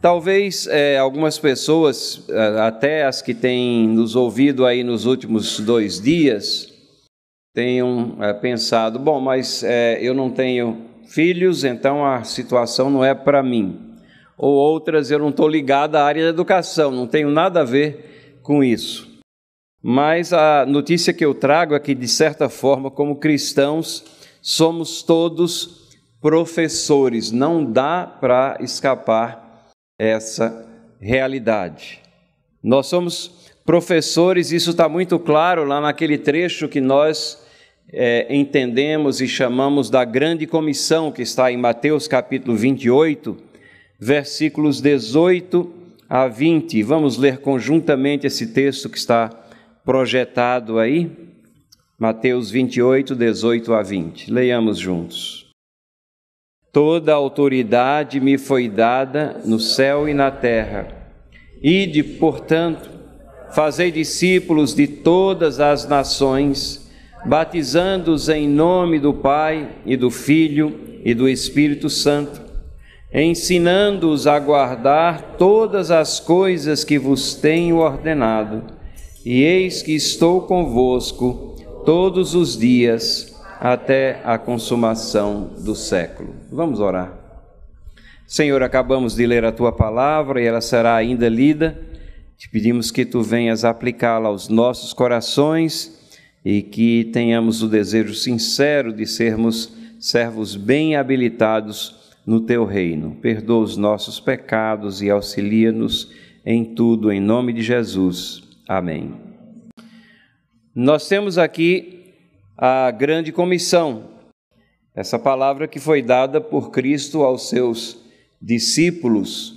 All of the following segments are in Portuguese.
Talvez algumas pessoas, até as que têm nos ouvido aí nos últimos 2 dias, tenham pensado, bom, mas eu não tenho filhos, então a situação não é para mim. Ou outras, eu não estou ligado à área da educação, não tenho nada a ver com isso. Mas a notícia que eu trago é que, de certa forma, como cristãos, somos todos professores, não dá para escapar essa realidade. Nós somos professores, isso está muito claro lá naquele trecho que nós entendemos e chamamos da grande comissão, que está em Mateus capítulo 28, versículos 18 a 20. Vamos ler conjuntamente esse texto que está projetado aí, Mateus 28, 18 a 20. Leiamos juntos. Toda autoridade me foi dada no céu e na terra. Ide, portanto, fazei discípulos de todas as nações, batizando-os em nome do Pai e do Filho e do Espírito Santo, ensinando-os a guardar todas as coisas que vos tenho ordenado. E eis que estou convosco todos os dias, até a consumação do século. Vamos orar. Senhor, acabamos de ler a Tua palavra e ela será ainda lida. Te pedimos que Tu venhas aplicá-la aos nossos corações e que tenhamos o desejo sincero de sermos servos bem habilitados no Teu reino. Perdoa os nossos pecados e auxilia-nos em tudo, em nome de Jesus. Amém. Nós temos aqui a grande comissão, essa palavra que foi dada por Cristo aos seus discípulos,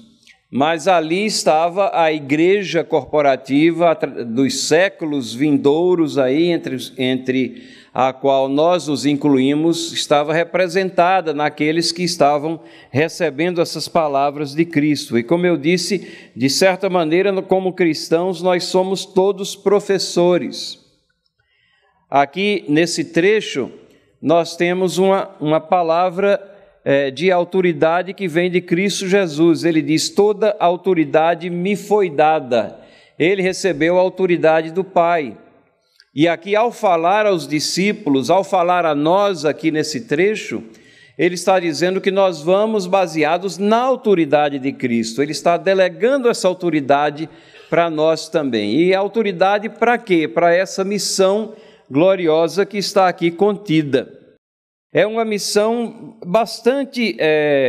mas ali estava a igreja corporativa dos séculos vindouros aí, entre a qual nós nos incluímos, estava representada naqueles que estavam recebendo essas palavras de Cristo. E como eu disse, de certa maneira, como cristãos, nós somos todos professores. Aqui, nesse trecho, nós temos uma palavra de autoridade que vem de Cristo Jesus. Ele diz, toda autoridade me foi dada. Ele recebeu a autoridade do Pai. E aqui, ao falar aos discípulos, ao falar a nós aqui nesse trecho, ele está dizendo que nós vamos baseados na autoridade de Cristo. Ele está delegando essa autoridade para nós também. E a autoridade para quê? Para essa missão gloriosa que está aqui contida. É uma missão bastante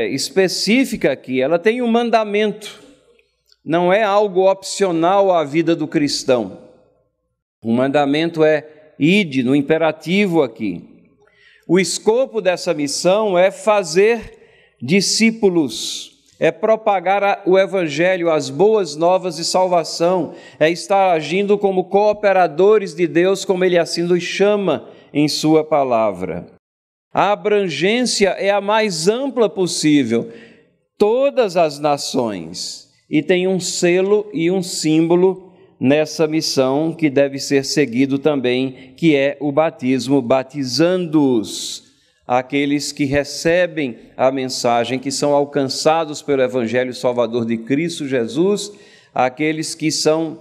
específica aqui, ela tem um mandamento, não é algo opcional à vida do cristão. O mandamento é ide, no imperativo aqui. O escopo dessa missão é fazer discípulos, é propagar o Evangelho, as boas novas de salvação, é estar agindo como cooperadores de Deus, como Ele assim nos chama em Sua palavra. A abrangência é a mais ampla possível, todas as nações, e tem um selo e um símbolo nessa missão que deve ser seguido também, que é o batismo, batizando-os, aqueles que recebem a mensagem, que são alcançados pelo Evangelho Salvador de Cristo Jesus, aqueles que são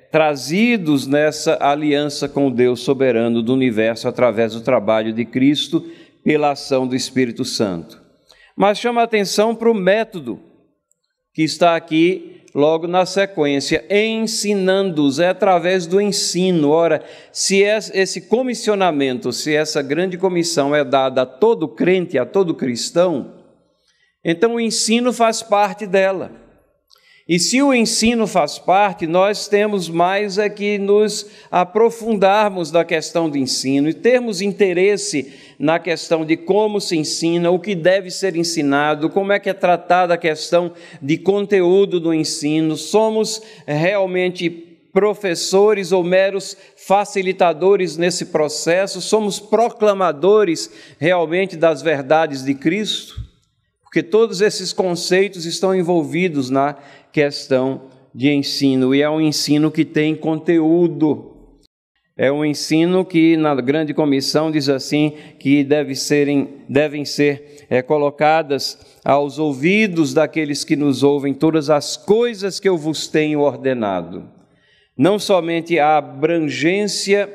trazidos nessa aliança com o Deus soberano do universo através do trabalho de Cristo pela ação do Espírito Santo. Mas chama a atenção para o método que está aqui logo na sequência, ensinando-os, é através do ensino. Ora, se esse comissionamento, se essa grande comissão é dada a todo crente, a todo cristão, então o ensino faz parte dela. E se o ensino faz parte, nós temos mais é que nos aprofundarmos na questão do ensino e termos interesse na questão de como se ensina, o que deve ser ensinado, como é que é tratada a questão de conteúdo do ensino. Somos realmente professores ou meros facilitadores nesse processo? Somos proclamadores realmente das verdades de Cristo? Porque todos esses conceitos estão envolvidos na questão de ensino, e é um ensino que tem conteúdo. É um ensino que na grande comissão diz assim, que devem ser colocadas aos ouvidos daqueles que nos ouvem todas as coisas que eu vos tenho ordenado. Não somente a abrangência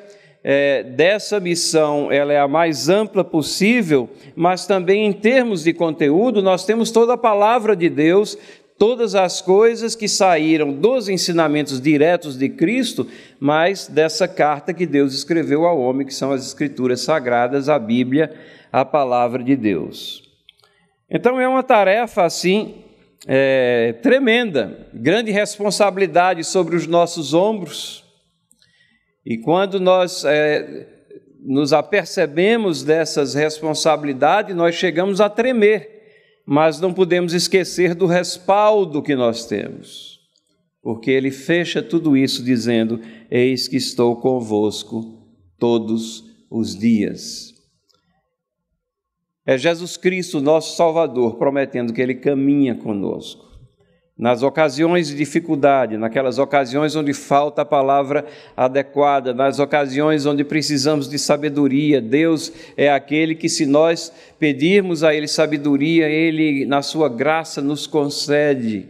dessa missão, ela é a mais ampla possível, mas também em termos de conteúdo, nós temos toda a palavra de Deus, todas as coisas que saíram dos ensinamentos diretos de Cristo, mas dessa carta que Deus escreveu ao homem, que são as Escrituras Sagradas, a Bíblia, a palavra de Deus. Então é uma tarefa assim tremenda, grande responsabilidade sobre os nossos ombros, e quando nós nos apercebemos dessas responsabilidades, nós chegamos a tremer, mas não podemos esquecer do respaldo que nós temos, porque ele fecha tudo isso dizendo: eis que estou convosco todos os dias. É Jesus Cristo, nosso Salvador, prometendo que ele caminha conosco. Nas ocasiões de dificuldade, naquelas ocasiões onde falta a palavra adequada, nas ocasiões onde precisamos de sabedoria, Deus é aquele que, se nós pedirmos a Ele sabedoria, Ele, na sua graça, nos concede.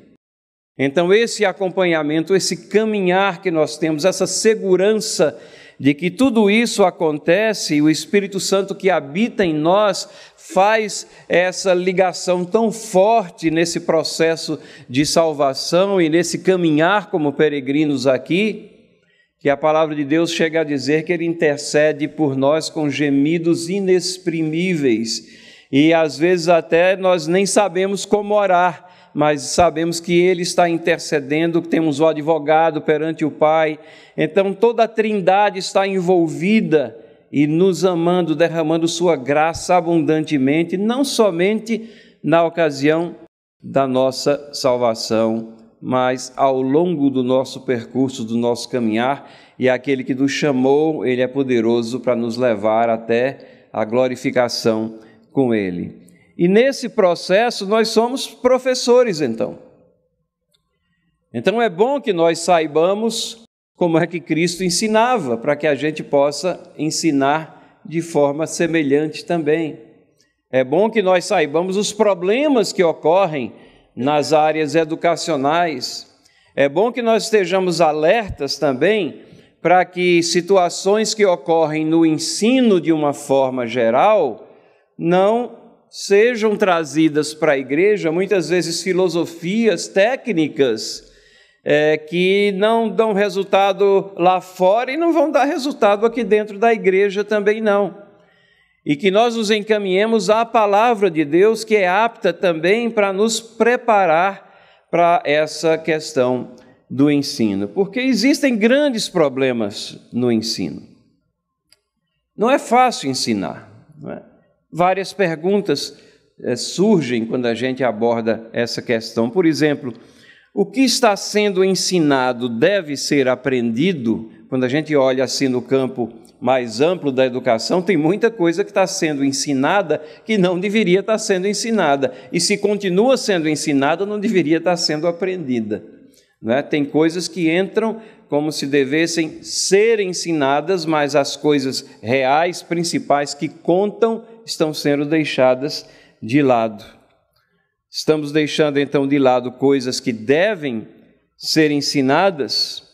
Então, esse acompanhamento, esse caminhar que nós temos, essa segurança de que tudo isso acontece, e o Espírito Santo que habita em nós faz essa ligação tão forte nesse processo de salvação e nesse caminhar como peregrinos aqui, que a palavra de Deus chega a dizer que Ele intercede por nós com gemidos inexprimíveis, e às vezes até nós nem sabemos como orar, mas sabemos que Ele está intercedendo, temos o advogado perante o Pai. Então toda a Trindade está envolvida e nos amando, derramando sua graça abundantemente, não somente na ocasião da nossa salvação, mas ao longo do nosso percurso, do nosso caminhar, e aquele que nos chamou, Ele é poderoso para nos levar até a glorificação com Ele. E nesse processo nós somos professores, então. Então é bom que nós saibamos como é que Cristo ensinava, para que a gente possa ensinar de forma semelhante também. É bom que nós saibamos os problemas que ocorrem nas áreas educacionais. É bom que nós estejamos alertas também para que situações que ocorrem no ensino de uma forma geral não sejam trazidas para a igreja, muitas vezes filosofias técnicas que não dão resultado lá fora e não vão dar resultado aqui dentro da igreja também não. E que nós nos encaminhemos à palavra de Deus, que é apta também para nos preparar para essa questão do ensino, porque existem grandes problemas no ensino. Não é fácil ensinar, não é? Várias perguntas surgem quando a gente aborda essa questão. Por exemplo, o que está sendo ensinado deve ser aprendido? Quando a gente olha assim no campo mais amplo da educação, tem muita coisa que está sendo ensinada que não deveria estar sendo ensinada. E se continua sendo ensinada, não deveria estar sendo aprendida, não é? Tem coisas que entram como se devessem ser ensinadas, mas as coisas reais, principais, que contam, estão sendo deixadas de lado. Estamos deixando, então, de lado coisas que devem ser ensinadas.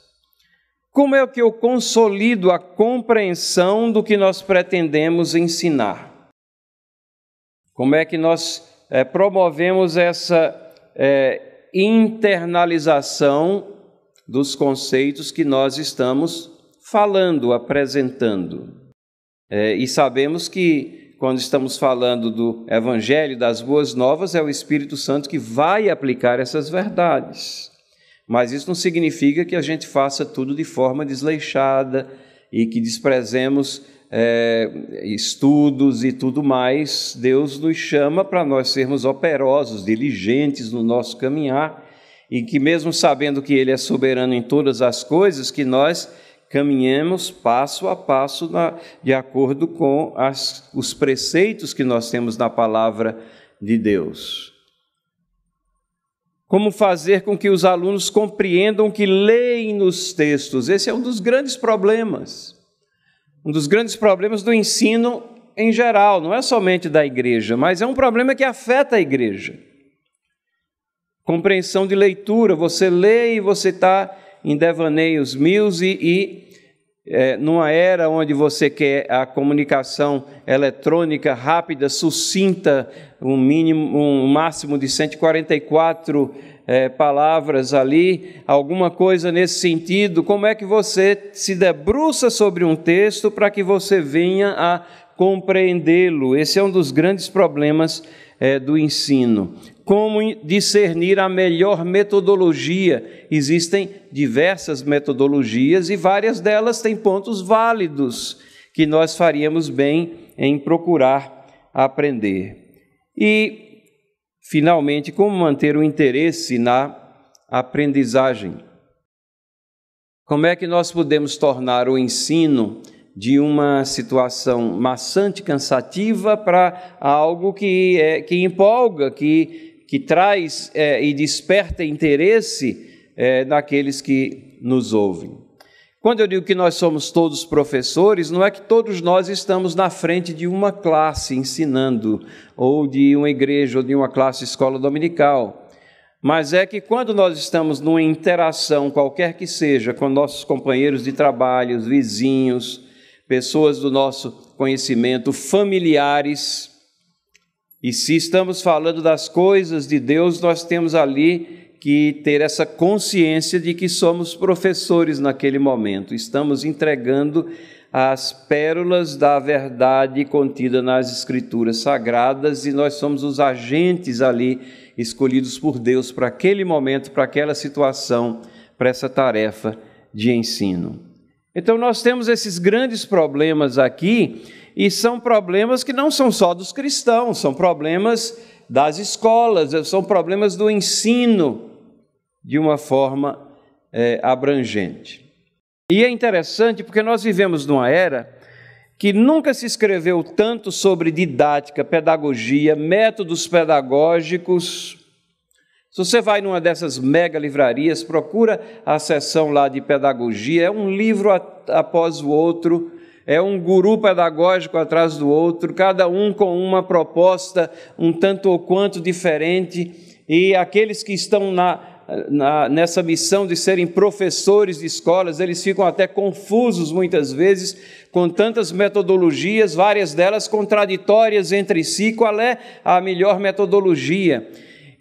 Como é que eu consolido a compreensão do que nós pretendemos ensinar? Como é que nós promovemos essa internalização dos conceitos que nós estamos falando, apresentando? E sabemos que quando estamos falando do Evangelho, das Boas Novas, é o Espírito Santo que vai aplicar essas verdades. Mas isso não significa que a gente faça tudo de forma desleixada e que desprezemos estudos e tudo mais. Deus nos chama para nós sermos operosos, diligentes no nosso caminhar, e que mesmo sabendo que Ele é soberano em todas as coisas, que nós caminhemos passo a passo de acordo com os preceitos que nós temos na palavra de Deus. Como fazer com que os alunos compreendam o que leem nos textos? Esse é um dos grandes problemas. um dos grandes problemas do ensino em geral, não é somente da igreja, mas é um problema que afeta a igreja. Compreensão de leitura, você lê e você está em devaneios mil numa era onde você quer a comunicação eletrônica rápida, sucinta, um máximo de 144 palavras ali, alguma coisa nesse sentido, como é que você se debruça sobre um texto para que você venha a compreendê-lo? Esse é um dos grandes problemas do ensino. Como discernir a melhor metodologia? Existem diversas metodologias e várias delas têm pontos válidos que nós faríamos bem em procurar aprender. E, finalmente, como manter o interesse na aprendizagem? Como é que nós podemos tornar o ensino de uma situação maçante, cansativa, para algo que empolga, que traz e desperta interesse naqueles que nos ouvem. Quando eu digo que nós somos todos professores, não é que todos nós estamos na frente de uma classe ensinando, ou de uma igreja, ou de uma classe escola dominical, mas é que quando nós estamos numa interação, qualquer que seja, com nossos companheiros de trabalho, vizinhos, pessoas do nosso conhecimento, familiares, e se estamos falando das coisas de Deus, nós temos ali que ter essa consciência de que somos professores naquele momento, estamos entregando as pérolas da verdade contida nas Escrituras Sagradas e nós somos os agentes ali escolhidos por Deus para aquele momento, para aquela situação, para essa tarefa de ensino. Então nós temos esses grandes problemas aqui, e são problemas que não são só dos cristãos, são problemas das escolas, são problemas do ensino de uma forma abrangente. E é interessante porque nós vivemos numa era que nunca se escreveu tanto sobre didática, pedagogia, métodos pedagógicos. Se você vai numa dessas mega livrarias, procura a seção lá de pedagogia, é um livro após o outro, é um guru pedagógico atrás do outro, cada um com uma proposta um tanto ou quanto diferente, e aqueles que estão nessa missão de serem professores de escolas, eles ficam até confusos muitas vezes com tantas metodologias, várias delas contraditórias entre si. Qual é a melhor metodologia?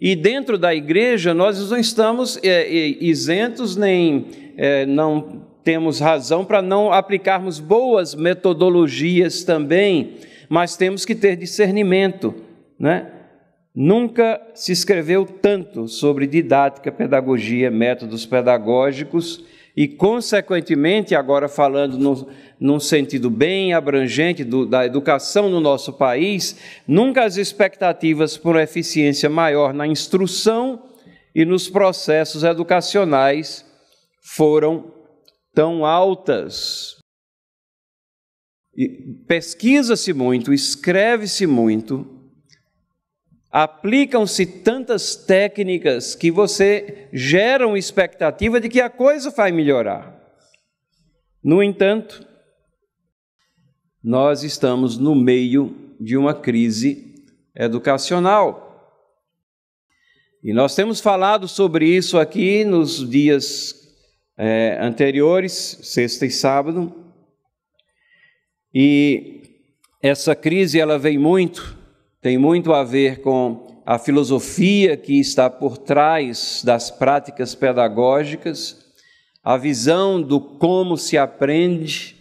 E dentro da igreja nós não estamos isentos, nem não temos razão para não aplicarmos boas metodologias também, mas temos que ter discernimento, né? Nunca se escreveu tanto sobre didática, pedagogia, métodos pedagógicos e, consequentemente, agora falando num sentido bem abrangente da educação no nosso país, nunca as expectativas por eficiência maior na instrução e nos processos educacionais foram tão altas. Pesquisa-se muito, escreve-se muito, aplicam-se tantas técnicas que você gera uma expectativa de que a coisa vai melhorar. No entanto, nós estamos no meio de uma crise educacional. E nós temos falado sobre isso aqui nos dias anteriores, sexta e sábado. E essa crise ela tem muito a ver com a filosofia que está por trás das práticas pedagógicas, a visão do como se aprende,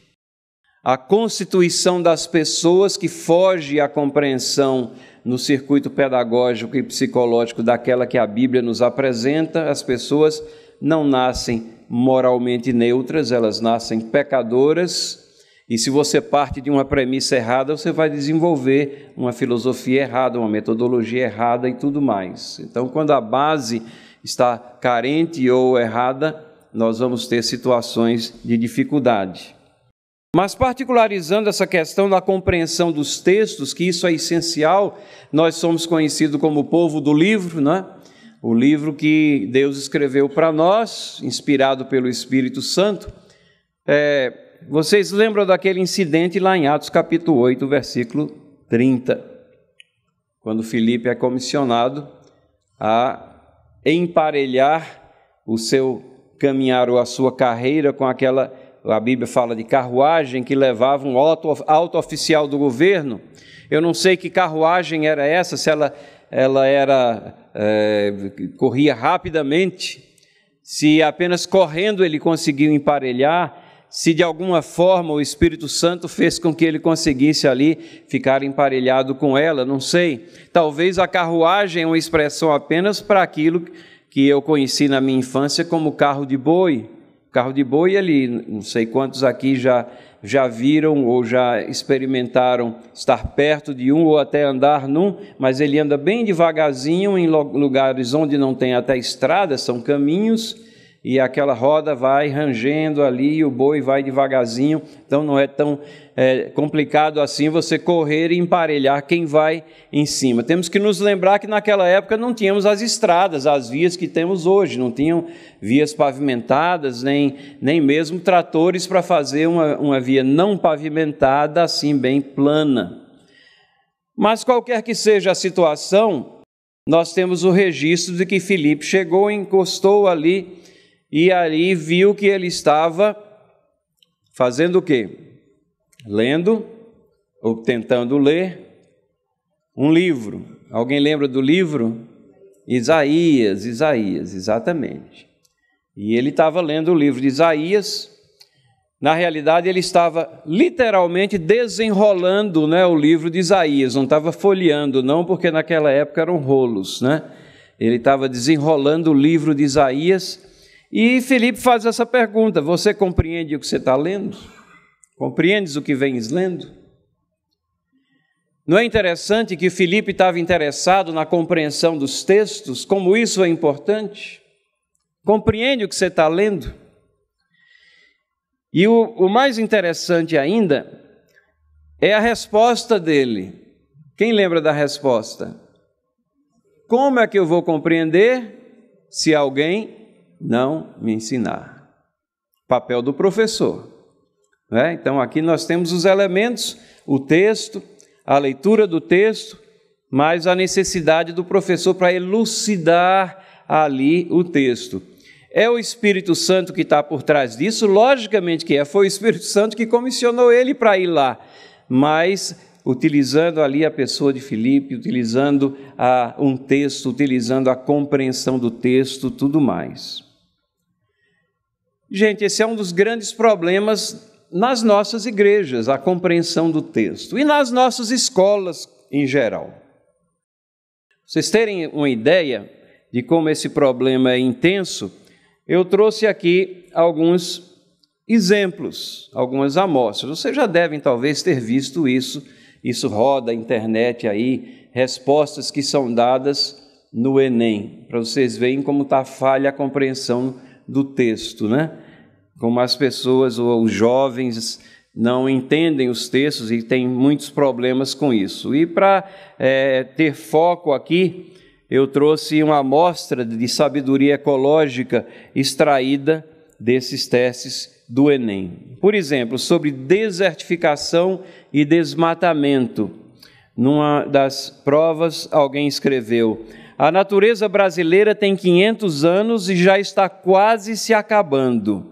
a constituição das pessoas que foge à compreensão no circuito pedagógico e psicológico daquela que a Bíblia nos apresenta. As pessoas não nascem moralmente neutras, elas nascem pecadoras. E se você parte de uma premissa errada, você vai desenvolver uma filosofia errada, uma metodologia errada e tudo mais. Então, quando a base está carente ou errada, nós vamos ter situações de dificuldade. Mas particularizando essa questão da compreensão dos textos, que isso é essencial, nós somos conhecidos como o povo do livro, né? O livro que Deus escreveu para nós, inspirado pelo Espírito Santo, Vocês lembram daquele incidente lá em Atos capítulo 8, versículo 30, quando Filipe é comissionado a emparelhar o seu caminhar ou a sua carreira com aquela, a Bíblia fala de carruagem que levava um alto oficial do governo. Eu não sei que carruagem era essa, se ela corria rapidamente, se apenas correndo ele conseguiu emparelhar, se de alguma forma o Espírito Santo fez com que ele conseguisse ali ficar emparelhado com ela, não sei. Talvez a carruagem é uma expressão apenas para aquilo que eu conheci na minha infância como carro de boi. Carro de boi ali, não sei quantos aqui já viram ou já experimentaram estar perto de um ou até andar num, mas ele anda bem devagarzinho em lugares onde não tem até estrada, são caminhos, e aquela roda vai rangendo ali e o boi vai devagarzinho, então não é tão complicado assim você correr e emparelhar quem vai em cima. Temos que nos lembrar que naquela época não tínhamos as estradas, as vias que temos hoje, não tinham vias pavimentadas, nem mesmo tratores para fazer uma via não pavimentada assim bem plana. Mas qualquer que seja a situação, nós temos o registro de que Filipe chegou, encostou ali, e ali viu que ele estava fazendo o quê? Lendo, ou tentando ler, um livro. Alguém lembra do livro? Isaías, exatamente. E ele estava lendo o livro de Isaías. Na realidade, ele estava literalmente desenrolando, né, o livro de Isaías. Não estava folheando, não, porque naquela época eram rolos, né? Ele estava desenrolando o livro de Isaías. E Filipe faz essa pergunta: você compreende o que você está lendo? Compreendes o que vens lendo? Não é interessante que Filipe estava interessado na compreensão dos textos? Como isso é importante? Compreende o que você está lendo? E o mais interessante ainda é a resposta dele. Quem lembra da resposta? Como é que eu vou compreender se alguém não me ensinar? Papel do professor, né? Então aqui nós temos os elementos, o texto, a leitura do texto, mas a necessidade do professor para elucidar ali o texto. É o Espírito Santo que está por trás disso? Logicamente que é, foi o Espírito Santo que comissionou ele para ir lá, mas utilizando ali a pessoa de Filipe, utilizando um texto, utilizando a compreensão do texto, tudo mais. Gente, esse é um dos grandes problemas nas nossas igrejas, a compreensão do texto, e nas nossas escolas em geral. Pra vocês terem uma ideia de como esse problema é intenso, eu trouxe aqui alguns exemplos, algumas amostras. Vocês já devem talvez ter visto isso roda a internet aí, respostas que são dadas no Enem, para vocês verem como está falha a compreensão do texto, né? Como as pessoas ou os jovens não entendem os textos e têm muitos problemas com isso. E para ter foco aqui, eu trouxe uma amostra de sabedoria ecológica extraída desses testes do Enem. Por exemplo, sobre desertificação e desmatamento. Numa das provas, alguém escreveu: a natureza brasileira tem 500 anos e já está quase se acabando.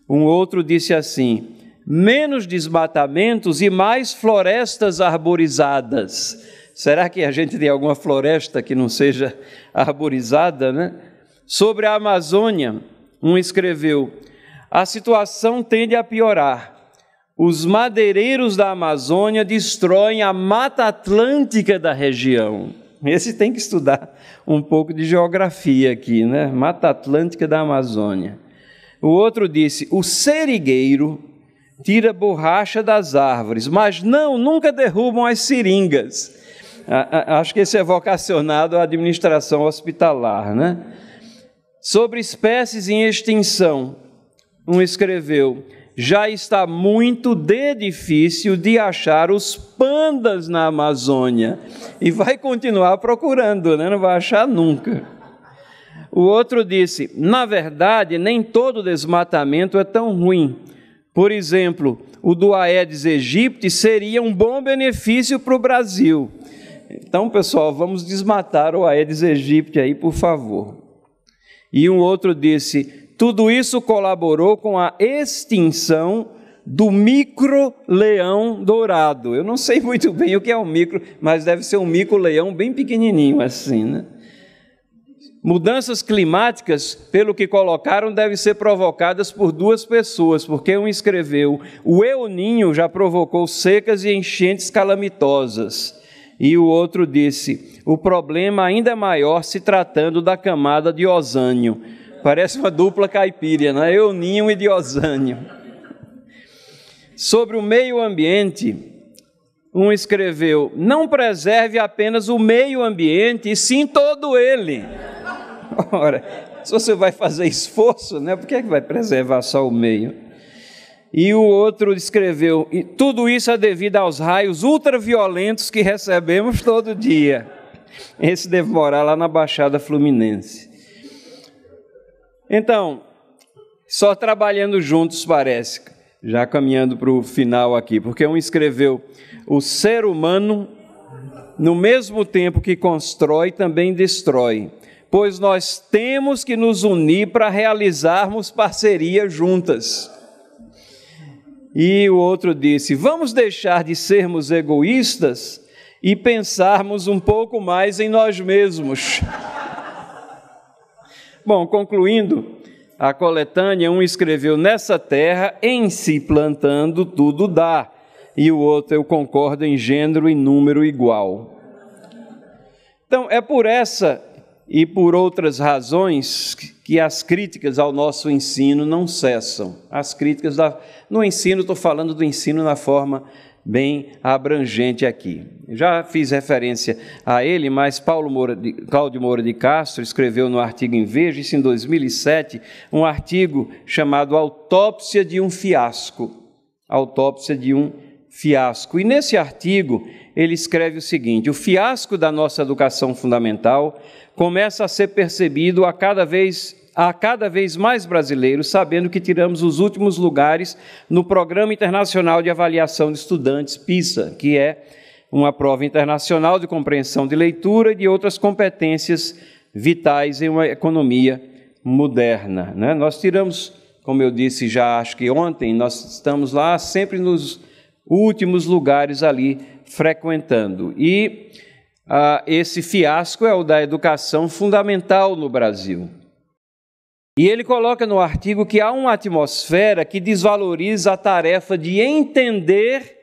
Um outro disse assim: menos desmatamentos e mais florestas arborizadas. Será que a gente tem alguma floresta que não seja arborizada, né? Sobre a Amazônia, um escreveu: a situação tende a piorar. Os madeireiros da Amazônia destroem a Mata Atlântica da região. Esse tem que estudar um pouco de geografia aqui, né? Mata Atlântica da Amazônia. O outro disse: o serigueiro tira borracha das árvores, mas nunca derrubam as seringas. Acho que esse é vocacionado à administração hospitalar, né? Sobre espécies em extinção, um escreveu: já está muito difícil de achar os pandas na Amazônia. E vai continuar procurando, né? Não vai achar nunca. O outro disse: na verdade, nem todo desmatamento é tão ruim. Por exemplo, o do Aedes aegypti seria um bom benefício para o Brasil. Então, pessoal, vamos desmatar o Aedes aegypti aí, por favor. E um outro disse: tudo isso colaborou com a extinção do micro-leão dourado. Eu não sei muito bem o que é o micro, mas deve ser um micro-leão bem pequenininho assim, né? Mudanças climáticas, pelo que colocaram, devem ser provocadas por duas pessoas, porque um escreveu: o El Niño já provocou secas e enchentes calamitosas. E o outro disse: o problema ainda é maior se tratando da camada de ozônio. Parece uma dupla caipira, né? El Niño e de ozônio. Sobre o meio ambiente, um escreveu: não preserve apenas o meio ambiente, e sim todo ele. Ora, se você vai fazer esforço, né, por que é que vai preservar só o meio? E o outro escreveu: e tudo isso é devido aos raios ultraviolentos que recebemos todo dia. Esse deve morar lá na Baixada Fluminense. Então, só trabalhando juntos parece, já caminhando para o final aqui, porque um escreveu: o ser humano, no mesmo tempo que constrói, também destrói, pois nós temos que nos unir para realizarmos parceria juntas. E o outro disse: vamos deixar de sermos egoístas e pensarmos um pouco mais em nós mesmos. Bom, concluindo a coletânea, um escreveu: nessa terra, em si plantando, tudo dá. E o outro: eu concordo em gênero e número igual. Então, é por essa e por outras razões que as críticas ao nosso ensino não cessam. As críticas no ensino, estou falando do ensino na forma bem abrangente aqui. Já fiz referência a ele, mas Cláudio Moura de Castro escreveu no artigo em Veja, isso em 2007, um artigo chamado Autópsia de um Fiasco. Autópsia de um Fiasco. E nesse artigo ele escreve o seguinte: o fiasco da nossa educação fundamental começa a ser percebido a cada vez mais brasileiros, sabendo que tiramos os últimos lugares no Programa Internacional de Avaliação de Estudantes, PISA, que é uma prova internacional de compreensão de leitura e de outras competências vitais em uma economia moderna, né? Nós tiramos, como eu disse já acho que ontem, nós estamos lá sempre nos últimos lugares ali frequentando. E esse fiasco é o da educação fundamental no Brasil. E ele coloca no artigo que há uma atmosfera que desvaloriza a tarefa de entender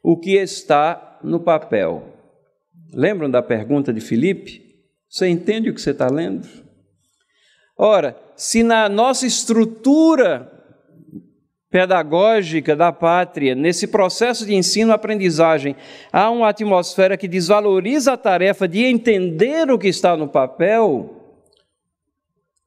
o que está no papel. Lembram da pergunta de Filipe? Você entende o que você está lendo? Ora, se na nossa estrutura pedagógica da pátria, nesse processo de ensino-aprendizagem, há uma atmosfera que desvaloriza a tarefa de entender o que está no papel,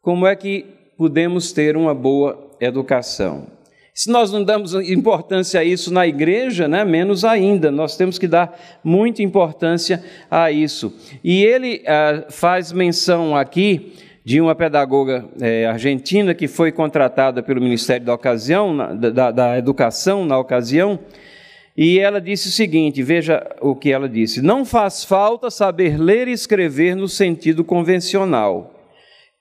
como é que podemos ter uma boa educação? Se nós não damos importância a isso na igreja, né, menos ainda, nós temos que dar muita importância a isso. E ele faz menção aqui de uma pedagoga argentina que foi contratada pelo Ministério da Educação na ocasião, e ela disse o seguinte, veja o que ela disse: não faz falta saber ler e escrever no sentido convencional.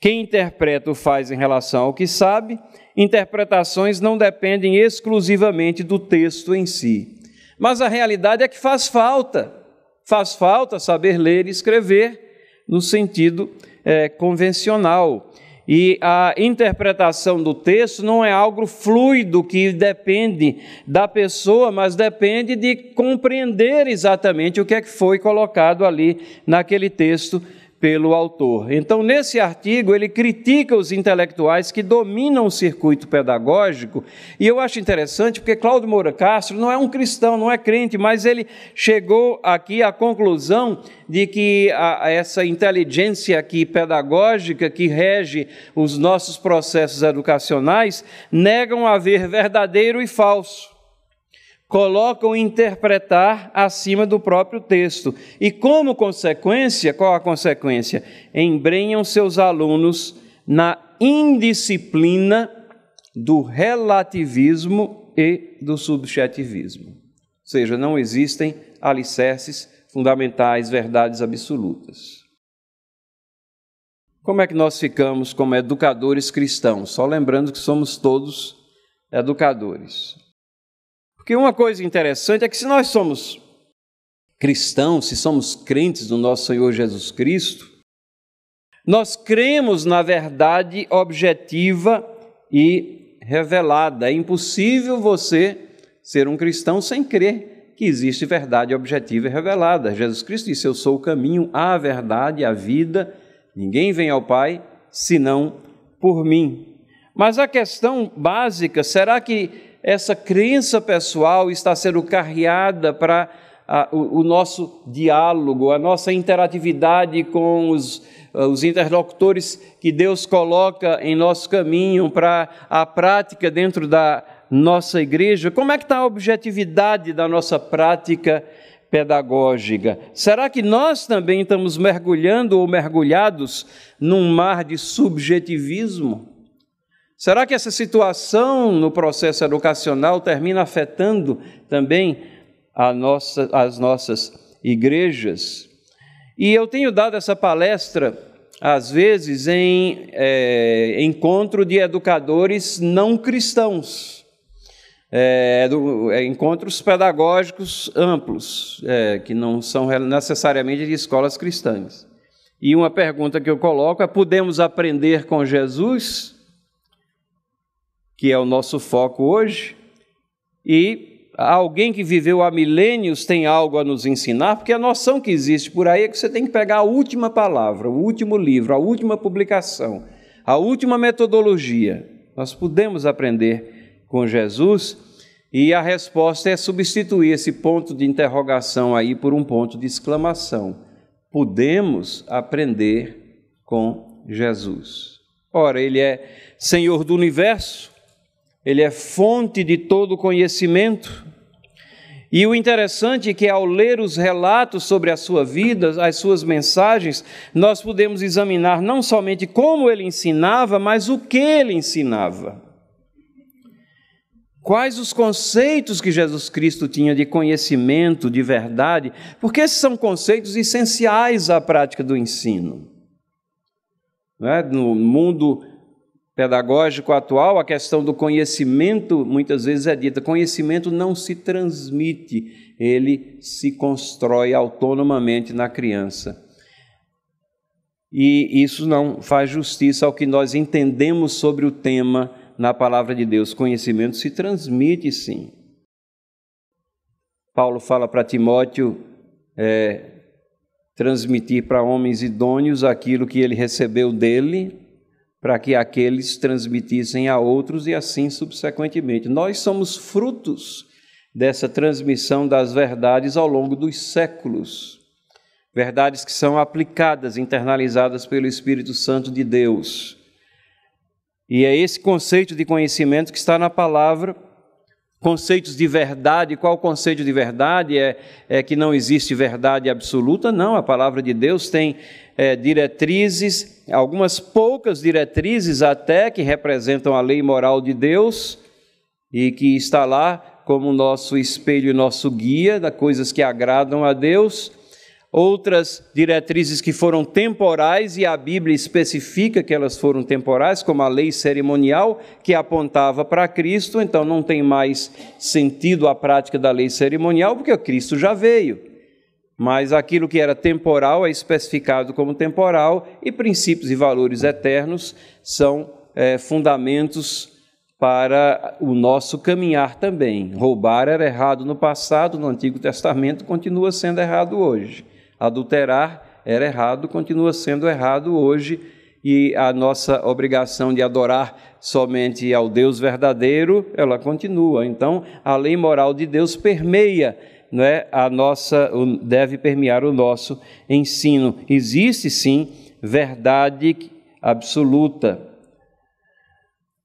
Quem interpreta o faz em relação ao que sabe, interpretações não dependem exclusivamente do texto em si. Mas a realidade é que faz falta saber ler e escrever no sentido convencional. E a interpretação do texto não é algo fluido que depende da pessoa, mas depende de compreender exatamente o que é que foi colocado ali naquele texto pelo autor. Então, nesse artigo, ele critica os intelectuais que dominam o circuito pedagógico, e eu acho interessante porque Cláudio Moura Castro não é um cristão, não é crente, mas ele chegou aqui à conclusão de que essa inteligência aqui pedagógica que rege os nossos processos educacionais negam haver verdadeiro e falso. Colocam interpretar acima do próprio texto. E como consequência, qual a consequência? Embrenham seus alunos na indisciplina do relativismo e do subjetivismo. Ou seja, não existem alicerces fundamentais, verdades absolutas. Como é que nós ficamos como educadores cristãos? Só lembrando que somos todos educadores. Porque uma coisa interessante é que se nós somos cristãos, se somos crentes do nosso Senhor Jesus Cristo, nós cremos na verdade objetiva e revelada. É impossível você ser um cristão sem crer que existe verdade objetiva e revelada. Jesus Cristo disse: eu sou o caminho, a verdade, a vida. Ninguém vem ao Pai senão por mim. Mas a questão básica, será que essa crença pessoal está sendo carreada para o nosso diálogo, a nossa interatividade com os interlocutores que Deus coloca em nosso caminho para a prática dentro da nossa igreja? Como é que está a objetividade da nossa prática pedagógica? Será que nós também estamos mergulhando ou mergulhados num mar de subjetivismo? Será que essa situação no processo educacional termina afetando também as nossas igrejas? E eu tenho dado essa palestra, às vezes, em encontro de educadores não cristãos, encontros pedagógicos amplos, que não são necessariamente de escolas cristãs. E uma pergunta que eu coloco é: podemos aprender com Jesus, que é o nosso foco hoje, e alguém que viveu há milênios tem algo a nos ensinar? Porque a noção que existe por aí é que você tem que pegar a última palavra, o último livro, a última publicação, a última metodologia. Nós podemos aprender com Jesus, e a resposta é substituir esse ponto de interrogação aí por um ponto de exclamação: podemos aprender com Jesus. Ora, Ele é Senhor do universo, Ele é fonte de todo conhecimento, e o interessante é que ao ler os relatos sobre a sua vida, as suas mensagens, nós podemos examinar não somente como Ele ensinava, mas o que Ele ensinava. Quais os conceitos que Jesus Cristo tinha de conhecimento, de verdade, porque esses são conceitos essenciais à prática do ensino. No mundo pedagógico atual, a questão do conhecimento muitas vezes é dita: conhecimento não se transmite, ele se constrói autonomamente na criança. E isso não faz justiça ao que nós entendemos sobre o tema na palavra de Deus. Conhecimento se transmite, sim. Paulo fala para Timóteo transmitir para homens idôneos aquilo que ele recebeu dele, para que aqueles transmitissem a outros e assim subsequentemente. Nós somos frutos dessa transmissão das verdades ao longo dos séculos. Verdades que são aplicadas, internalizadas pelo Espírito Santo de Deus. E é esse conceito de conhecimento que está na palavra. Conceitos de verdade. Qual o conceito de verdade? É que não existe verdade absoluta? Não, a palavra de Deus tem diretrizes, algumas poucas diretrizes até, que representam a lei moral de Deus e que está lá como nosso espelho e nosso guia, das coisas que agradam a Deus. Outras diretrizes que foram temporais, e a Bíblia especifica que elas foram temporais, como a lei cerimonial, que apontava para Cristo. Então não tem mais sentido a prática da lei cerimonial, porque Cristo já veio. Mas aquilo que era temporal é especificado como temporal, e princípios e valores eternos são fundamentos para o nosso caminhar também. Roubar era errado no passado, no Antigo Testamento, continua sendo errado hoje. Adulterar era errado, continua sendo errado hoje, e a nossa obrigação de adorar somente ao Deus verdadeiro, ela continua. Então, a lei moral de Deus permeia, deve permear o nosso ensino. Existe, sim, verdade absoluta.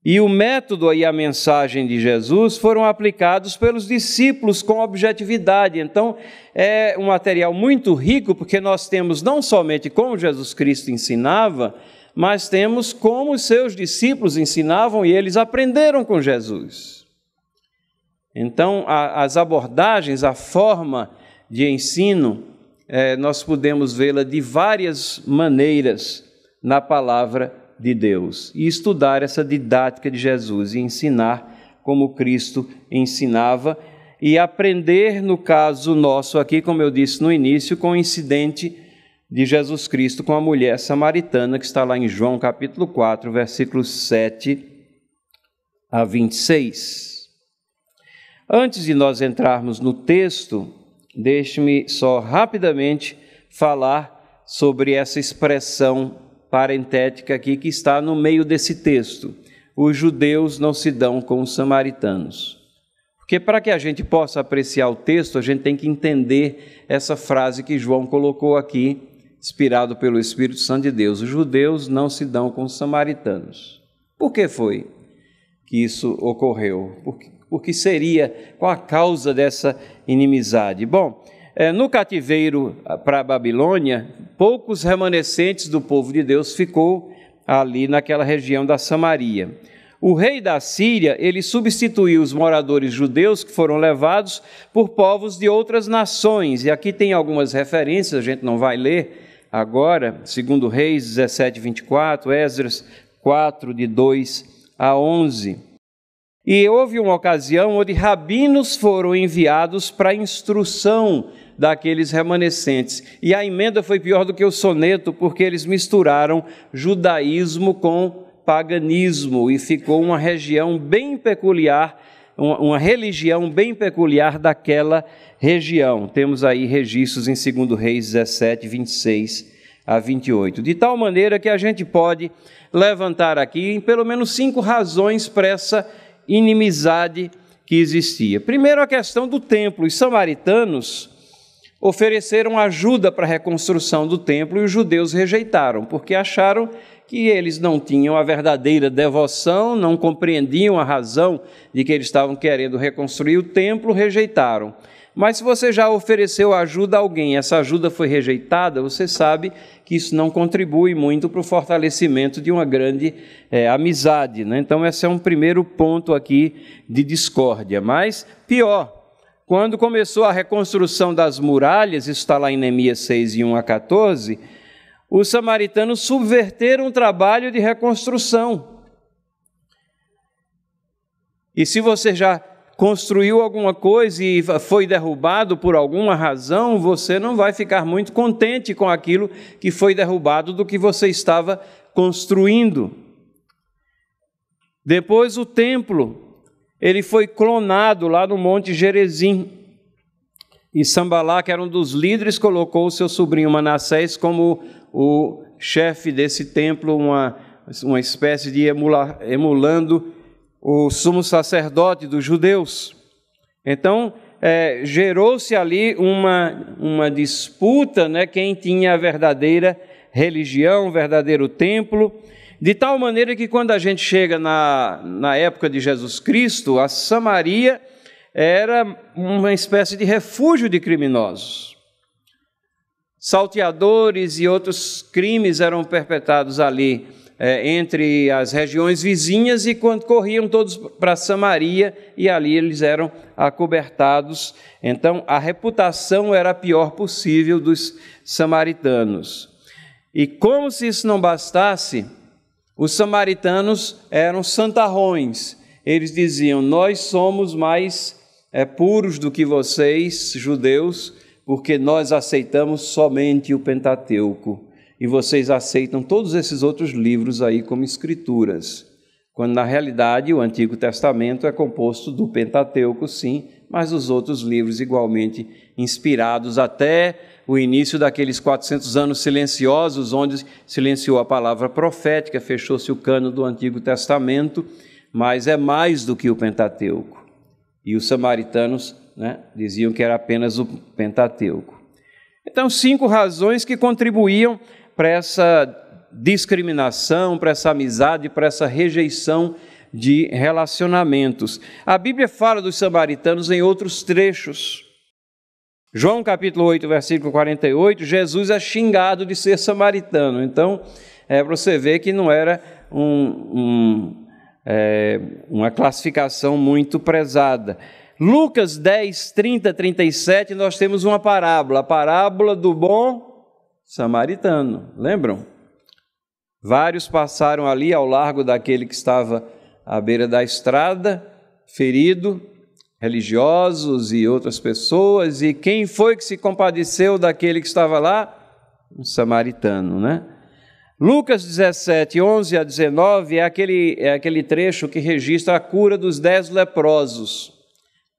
E o método e a mensagem de Jesus foram aplicados pelos discípulos com objetividade. Então, é um material muito rico, porque nós temos não somente como Jesus Cristo ensinava, mas temos como os seus discípulos ensinavam e eles aprenderam com Jesus. Então, as abordagens, a forma de ensino, nós podemos vê-la de várias maneiras na palavra de Deus. E estudar essa didática de Jesus e ensinar como Cristo ensinava e aprender, no caso nosso aqui, como eu disse no início, com o incidente de Jesus Cristo com a mulher samaritana, que está lá em João capítulo 4, versículos 7 a 26. Antes de nós entrarmos no texto, deixe-me só rapidamente falar sobre essa expressão parentética aqui que está no meio desse texto. Os judeus não se dão com os samaritanos. Porque para que a gente possa apreciar o texto, a gente tem que entender essa frase que João colocou aqui, inspirado pelo Espírito Santo de Deus. Os judeus não se dão com os samaritanos. Por que foi que isso ocorreu? Qual a causa dessa inimizade? Bom, no cativeiro para a Babilônia, poucos remanescentes do povo de Deus ficou ali naquela região da Samaria. O rei da Síria, ele substituiu os moradores judeus que foram levados por povos de outras nações. E aqui tem algumas referências, a gente não vai ler agora, 2 Reis 17, 24, Esdras 4, de 2 a 11. E houve uma ocasião onde rabinos foram enviados para a instrução daqueles remanescentes. E a emenda foi pior do que o soneto, porque eles misturaram judaísmo com paganismo e ficou uma região bem peculiar, uma religião bem peculiar daquela região. Temos aí registros em 2 Reis 17, 26 a 28. De tal maneira que a gente pode levantar aqui pelo menos 5 razões para essa inimizade que existia. Primeiro, a questão do templo. Os samaritanos ofereceram ajuda para a reconstrução do templo e os judeus rejeitaram, porque acharam que eles não tinham a verdadeira devoção, não compreendiam a razão de que eles estavam querendo reconstruir o templo, rejeitaram. Mas se você já ofereceu ajuda a alguém, essa ajuda foi rejeitada, você sabe que isso não contribui muito para o fortalecimento de uma grande amizade, né? Então, esse é um primeiro ponto aqui de discórdia. Mas, pior, quando começou a reconstrução das muralhas, isso está lá em Neemias 6, de 1 a 14, os samaritanos subverteram o trabalho de reconstrução. E se você já construiu alguma coisa e foi derrubado por alguma razão, você não vai ficar muito contente com aquilo que foi derrubado do que você estava construindo. Depois o templo, ele foi clonado lá no Monte Gerizim. E Sambalá, que era um dos líderes, colocou o seu sobrinho Manassés como o chefe desse templo, uma espécie de emulando o sumo sacerdote dos judeus. Então, gerou-se ali uma disputa, né, quem tinha a verdadeira religião, o verdadeiro templo, de tal maneira que quando a gente chega na época de Jesus Cristo, a Samaria era uma espécie de refúgio de criminosos. Salteadores e outros crimes eram perpetrados ali, entre as regiões vizinhas, e quando corriam todos para Samaria, e ali eles eram acobertados. Então, a reputação era a pior possível dos samaritanos. E como se isso não bastasse, os samaritanos eram santarrões. Eles diziam: nós somos mais puros do que vocês, judeus, porque nós aceitamos somente o Pentateuco. E vocês aceitam todos esses outros livros aí como escrituras, quando na realidade o Antigo Testamento é composto do Pentateuco, sim, mas os outros livros igualmente inspirados até o início daqueles 400 anos silenciosos, onde silenciou a palavra profética, fechou-se o cano do Antigo Testamento, mas é mais do que o Pentateuco. E os samaritanos, né, diziam que era apenas o Pentateuco. Então, 5 razões que contribuíam para essa discriminação, para essa amizade, para essa rejeição de relacionamentos. A Bíblia fala dos samaritanos em outros trechos. João capítulo 8, versículo 48, Jesus é xingado de ser samaritano. Então, para você ver que não era uma classificação muito prezada. Lucas 10, 30, 37, nós temos uma parábola, a parábola do bom samaritano. Lembram? Vários passaram ali ao largo daquele que estava à beira da estrada, ferido, religiosos e outras pessoas, e quem foi que se compadeceu daquele que estava lá? Um samaritano, né? Lucas 17, 11 a 19 é aquele trecho que registra a cura dos 10 leprosos.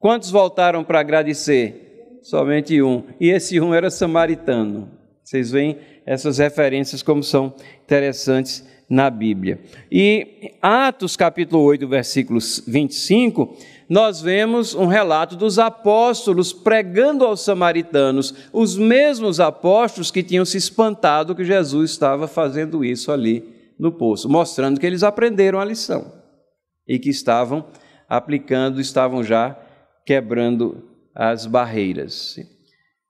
Quantos voltaram para agradecer? Somente um, e esse um era samaritano. Vocês veem essas referências como são interessantes na Bíblia. E Atos capítulo 8, versículos 25, nós vemos um relato dos apóstolos pregando aos samaritanos, os mesmos apóstolos que tinham se espantado que Jesus estava fazendo isso ali no poço, mostrando que eles aprenderam a lição e que estavam aplicando, estavam já quebrando as barreiras.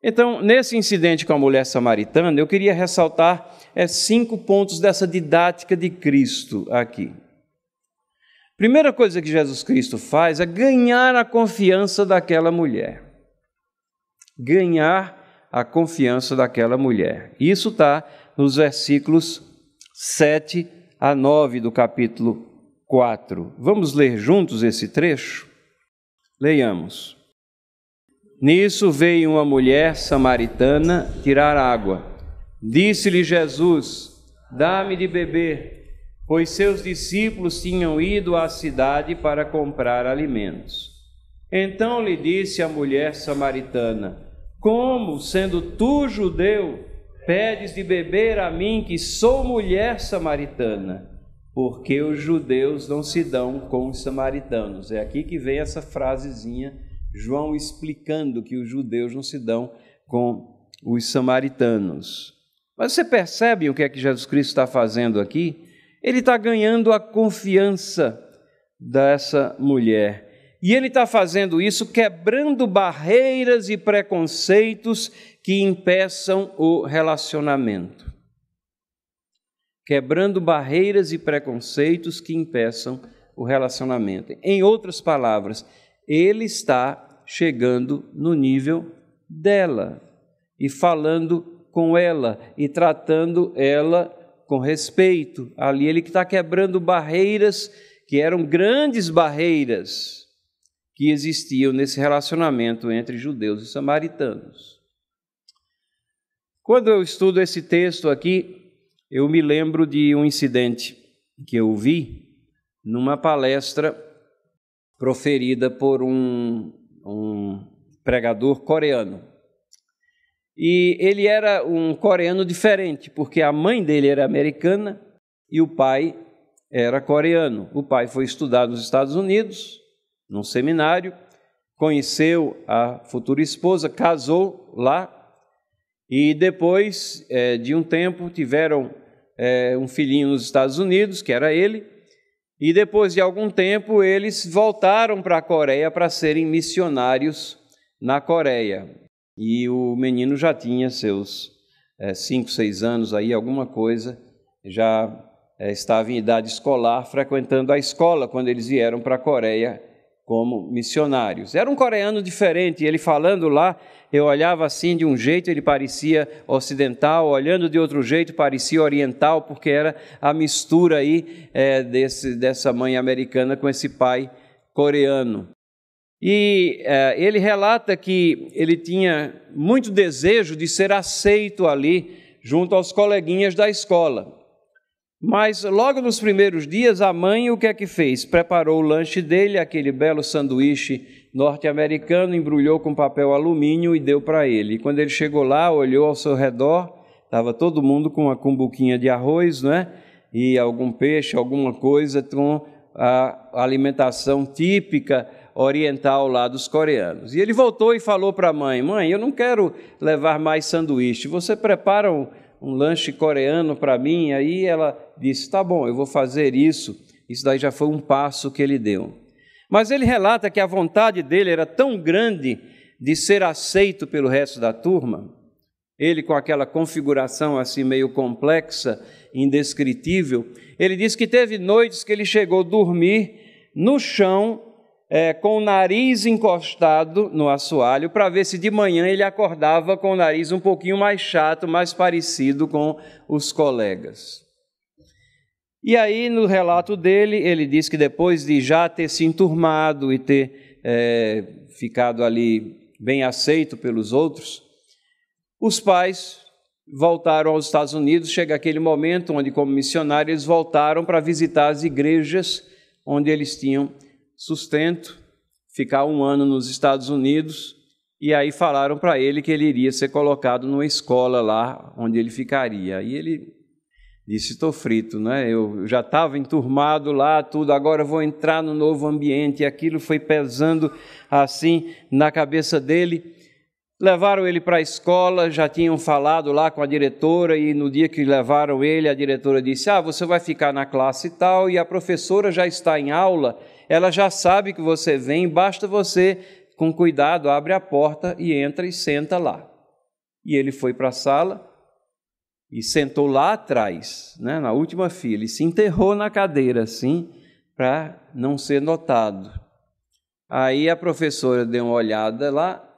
Então, nesse incidente com a mulher samaritana, eu queria ressaltar 5 pontos dessa didática de Cristo aqui. Primeira coisa que Jesus Cristo faz é ganhar a confiança daquela mulher. Ganhar a confiança daquela mulher. Isso está nos versículos 7 a 9 do capítulo 4. Vamos ler juntos esse trecho? Leiamos. Nisso veio uma mulher samaritana tirar água. Disse-lhe Jesus: dá-me de beber, pois seus discípulos tinham ido à cidade para comprar alimentos. Então lhe disse a mulher samaritana: como, sendo tu judeu, pedes de beber a mim, que sou mulher samaritana? Porque os judeus não se dão com os samaritanos. É aqui que vem essa frasezinha, João explicando que os judeus não se dão com os samaritanos. Mas você percebe o que é que Jesus Cristo está fazendo aqui? Ele está ganhando a confiança dessa mulher. E ele está fazendo isso quebrando barreiras e preconceitos que impeçam o relacionamento. Quebrando barreiras e preconceitos que impeçam o relacionamento. Em outras palavras, ele está chegando no nível dela e falando com ela e tratando ela com respeito. Ali ele está quebrando barreiras que eram grandes barreiras que existiam nesse relacionamento entre judeus e samaritanos. Quando eu estudo esse texto aqui, eu me lembro de um incidente que eu vi numa palestra proferida por um pregador coreano. E ele era um coreano diferente, porque a mãe dele era americana e o pai era coreano. O pai foi estudar nos Estados Unidos, num seminário, conheceu a futura esposa, casou lá e depois de um tempo tiveram um filhinho nos Estados Unidos, que era ele. E depois de algum tempo, eles voltaram para a Coreia para serem missionários na Coreia. E o menino já tinha seus 5, 6 anos, aí, alguma coisa, já estava em idade escolar, frequentando a escola quando eles vieram para a Coreia como missionários. Era um coreano diferente, ele falando lá, eu olhava assim de um jeito, ele parecia ocidental, olhando de outro jeito, parecia oriental, porque era a mistura aí dessa mãe americana com esse pai coreano. E ele relata que ele tinha muito desejo de ser aceito ali, junto aos coleguinhas da escola. Mas logo nos primeiros dias, a mãe o que é que fez? Preparou o lanche dele, aquele belo sanduíche norte-americano, embrulhou com papel alumínio e deu para ele. E quando ele chegou lá, olhou ao seu redor, estava todo mundo com uma cumbuquinha de arroz, não é? E algum peixe, alguma coisa com a alimentação típica oriental lá dos coreanos. E ele voltou e falou para a mãe: mãe, eu não quero levar mais sanduíche, você prepara um lanche coreano para mim? Aí ela disse: tá bom, eu vou fazer isso. Isso daí já foi um passo que ele deu. Mas ele relata que a vontade dele era tão grande de ser aceito pelo resto da turma, ele com aquela configuração assim meio complexa, indescritível, ele diz que teve noites que ele chegou a dormir no chão, com o nariz encostado no assoalho, para ver se de manhã ele acordava com o nariz um pouquinho mais chato, mais parecido com os colegas. E aí, no relato dele, ele diz que depois de já ter se enturmado e ter ficado ali bem aceito pelos outros, os pais voltaram aos Estados Unidos. Chega aquele momento onde, como missionários, eles voltaram para visitar as igrejas onde eles tinham sustento, ficar 1 ano nos Estados Unidos, e aí falaram para ele que ele iria ser colocado numa escola lá onde ele ficaria. Aí ele disse: estou frito, né? Eu já estava enturmado lá, tudo, agora vou entrar no novo ambiente. E aquilo foi pesando assim na cabeça dele. Levaram ele para a escola, já tinham falado lá com a diretora, e no dia que levaram ele, a diretora disse: você vai ficar na classe tal, e a professora já está em aula, ela já sabe que você vem, basta você, com cuidado, abre a porta e entra e senta lá. E ele foi para a sala e sentou lá atrás, né, na última fila, e se enterrou na cadeira, assim, para não ser notado. Aí a professora deu uma olhada lá,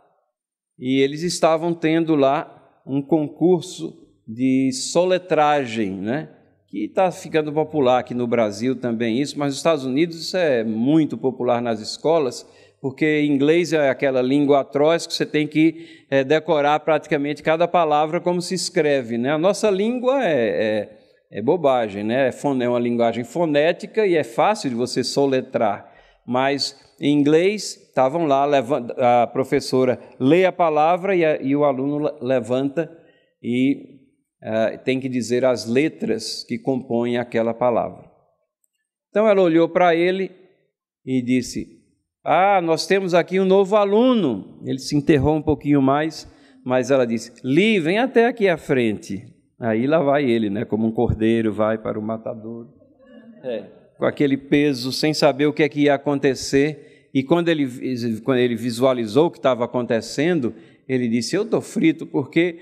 e eles estavam tendo lá um concurso de soletragem, né, que está ficando popular aqui no Brasil também isso, mas nos Estados Unidos isso é muito popular nas escolas, porque inglês é aquela língua atroz que você tem que decorar praticamente cada palavra como se escreve, né? A nossa língua é bobagem, né? É uma linguagem fonética e é fácil de você soletrar, mas em inglês estavam lá, a professora lê a palavra e o aluno levanta e tem que dizer as letras que compõem aquela palavra. Então ela olhou para ele e disse: nós temos aqui um novo aluno. Ele se enterrou um pouquinho mais, mas ela disse: Lee, vem até aqui à frente. Aí lá vai ele, né, como um cordeiro vai para o matadouro, com aquele peso, sem saber o que é que ia acontecer. E quando ele visualizou o que estava acontecendo, ele disse: eu estou frito, porque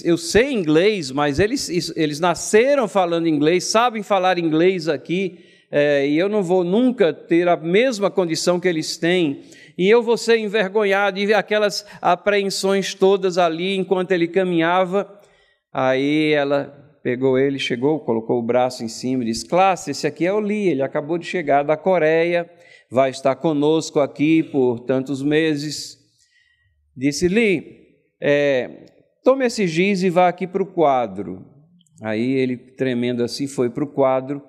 eu sei inglês, mas eles nasceram falando inglês, sabem falar inglês aqui, e eu não vou nunca ter a mesma condição que eles têm, e eu vou ser envergonhado, e aquelas apreensões todas ali enquanto ele caminhava. Aí ela pegou ele, chegou, colocou o braço em cima e disse: classe, esse aqui é o Lee, ele acabou de chegar da Coreia, vai estar conosco aqui por tantos meses. Disse: Lee, tome esse giz e vá aqui para o quadro. Aí ele, tremendo assim, foi para o quadro.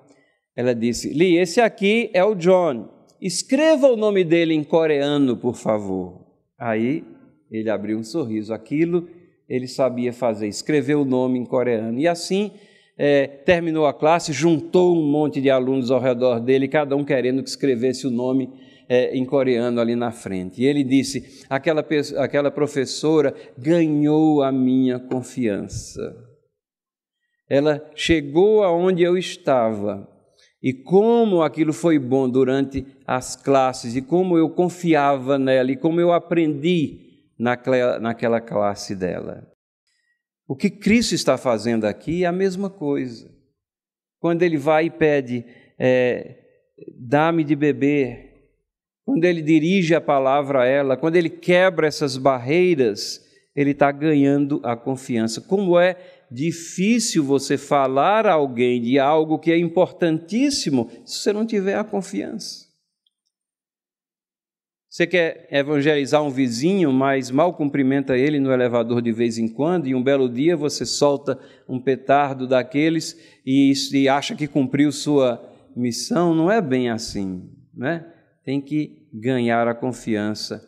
Ela disse: Lee, esse aqui é o John, escreva o nome dele em coreano, por favor. Aí ele abriu um sorriso. Aquilo ele sabia fazer, escreveu o nome em coreano. E assim terminou a classe, juntou um monte de alunos ao redor dele, cada um querendo que escrevesse o nome em coreano ali na frente. E ele disse: aquela professora ganhou a minha confiança. Ela chegou aonde eu estava. E como aquilo foi bom durante as classes, e como eu confiava nela, e como eu aprendi naquela classe dela. O que Cristo está fazendo aqui é a mesma coisa. Quando ele vai e pede: dá-me de beber, quando ele dirige a palavra a ela, quando ele quebra essas barreiras, ele está ganhando a confiança. Como é difícil você falar a alguém de algo que é importantíssimo se você não tiver a confiança. Você quer evangelizar um vizinho, mas mal cumprimenta ele no elevador de vez em quando, e um belo dia você solta um petardo daqueles e acha que cumpriu sua missão. Não é bem assim, né? Tem que ganhar a confiança.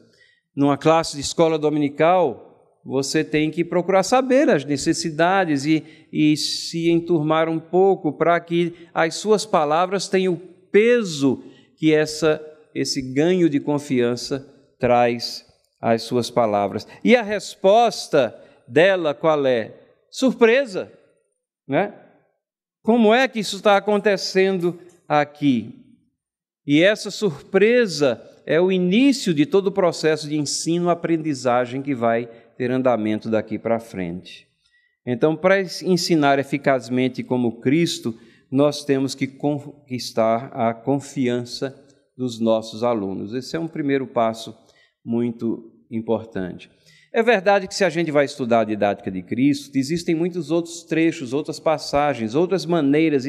Numa classe de escola dominical, você tem que procurar saber as necessidades e se enturmar um pouco para que as suas palavras tenham o peso que esse ganho de confiança traz às suas palavras. E a resposta dela qual é? Surpresa, né? Como é que isso está acontecendo aqui? E essa surpresa é o início de todo o processo de ensino-aprendizagem que vai ter andamento daqui para frente. Então, para ensinar eficazmente como Cristo, nós temos que conquistar a confiança dos nossos alunos. Esse é um primeiro passo muito importante. É verdade que se a gente vai estudar a didática de Cristo, existem muitos outros trechos, outras passagens, outras maneiras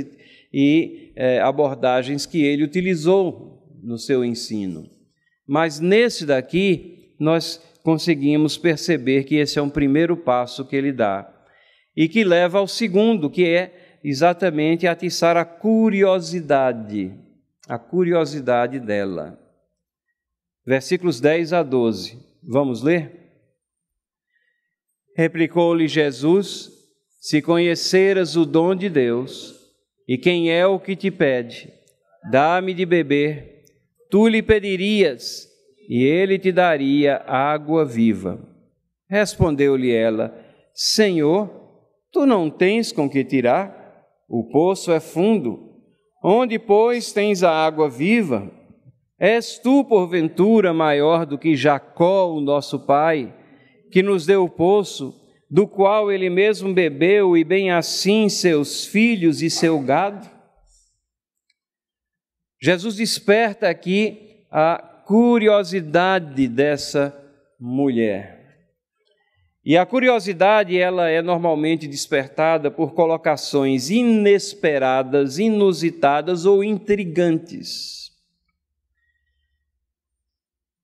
e abordagens que ele utilizou no seu ensino. Mas nesse daqui, nós conseguimos perceber que esse é um primeiro passo que ele dá e que leva ao segundo, que é exatamente atiçar a curiosidade dela. Versículos 10 a 12. Vamos ler? Replicou-lhe Jesus: se conheceras o dom de Deus, e quem é o que te pede, dá-me de beber, tu lhe pedirias, e ele te daria água viva. Respondeu-lhe ela: Senhor, tu não tens com que tirar? O poço é fundo. Onde, pois, tens a água viva? És tu, porventura, maior do que Jacó, o nosso pai, que nos deu o poço, do qual ele mesmo bebeu, e bem assim seus filhos e seu gado? Jesus desperta aqui a curiosidade dessa mulher. E a curiosidade, ela é normalmente despertada por colocações inesperadas, inusitadas ou intrigantes.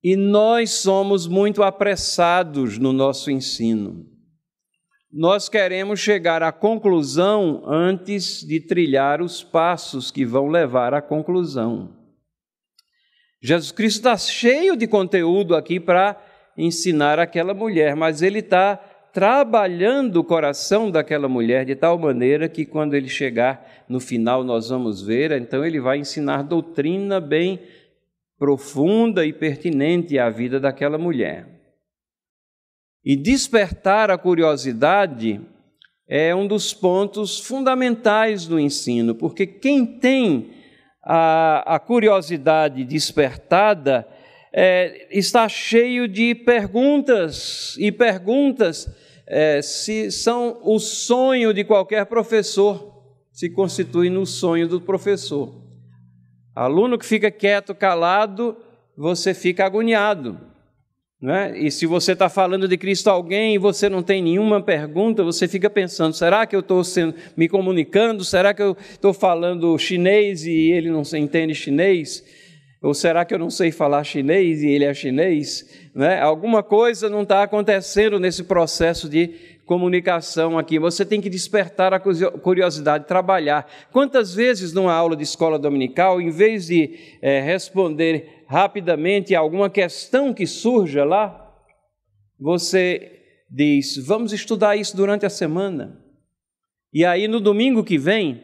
E nós somos muito apressados no nosso ensino. Nós queremos chegar à conclusão antes de trilhar os passos que vão levar à conclusão. Jesus Cristo está cheio de conteúdo aqui para ensinar aquela mulher, mas ele está trabalhando o coração daquela mulher de tal maneira que quando ele chegar no final nós vamos ver, então ele vai ensinar doutrina bem profunda e pertinente à vida daquela mulher. E despertar a curiosidade é um dos pontos fundamentais do ensino, porque quem tem a curiosidade despertada está cheio de perguntas, e perguntas se são o sonho de qualquer professor, se constitui no sonho do professor. Aluno que fica quieto, calado, você fica agoniado, né? E se você está falando de Cristo a alguém e você não tem nenhuma pergunta, você fica pensando, será que eu estou me comunicando? Será que eu estou falando chinês e ele não entende chinês? Ou será que eu não sei falar chinês e ele é chinês? Né? Alguma coisa não está acontecendo nesse processo de comunicação aqui. Você tem que despertar a curiosidade, trabalhar. Quantas vezes numa aula de escola dominical, em vez de responder rapidamente a alguma questão que surja lá, você diz, vamos estudar isso durante a semana. E aí no domingo que vem,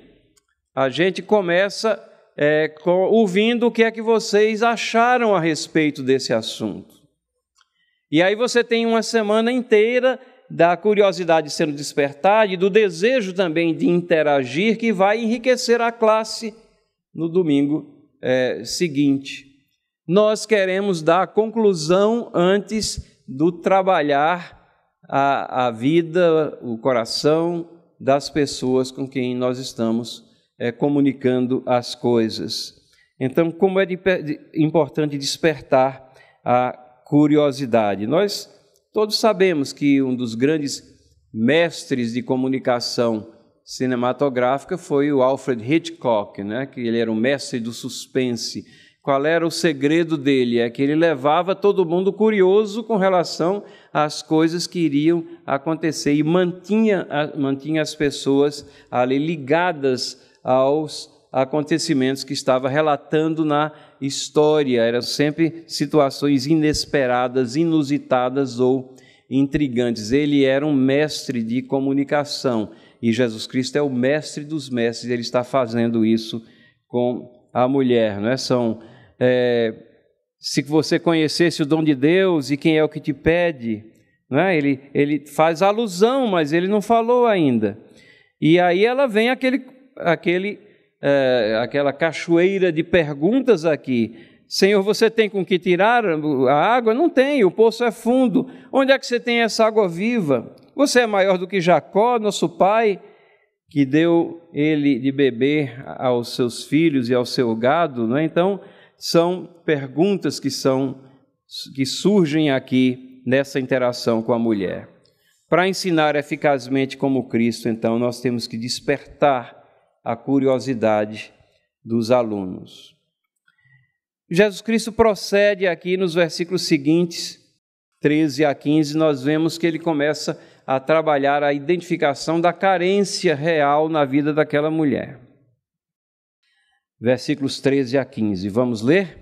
a gente começa ouvindo o que é que vocês acharam a respeito desse assunto. E aí você tem uma semana inteira da curiosidade sendo despertada e do desejo também de interagir, que vai enriquecer a classe no domingo seguinte. Nós queremos dar a conclusão antes do trabalhar a vida, o coração das pessoas com quem nós estamos comunicando as coisas. Então, como é importante despertar a curiosidade. Nós todos sabemos que um dos grandes mestres de comunicação cinematográfica foi o Alfred Hitchcock, né? Que ele era o mestre do suspense. Qual era o segredo dele? É que ele levava todo mundo curioso com relação às coisas que iriam acontecer e mantinha as pessoas ali ligadas aos acontecimentos que estava relatando na história. Eram sempre situações inesperadas, inusitadas ou intrigantes. Ele era um mestre de comunicação e Jesus Cristo é o mestre dos mestres. Ele está fazendo isso com a mulher, não é? Se você conhecesse o dom de Deus e quem é o que te pede, não é? Ele faz alusão, mas ele não falou ainda. E aí ela vem aquela cachoeira de perguntas aqui. Senhor, você tem com que tirar a água? Não tem, o poço é fundo. Onde é que você tem essa água viva? Você é maior do que Jacó, nosso pai, que deu ele de beber aos seus filhos e ao seu gado, não é? Então, são perguntas que surgem aqui nessa interação com a mulher. Para ensinar eficazmente como Cristo, então, nós temos que despertar a curiosidade dos alunos. Jesus Cristo procede aqui nos versículos seguintes, 13 a 15, nós vemos que ele começa a trabalhar a identificação da carência real na vida daquela mulher. Versículos 13 a 15, vamos ler?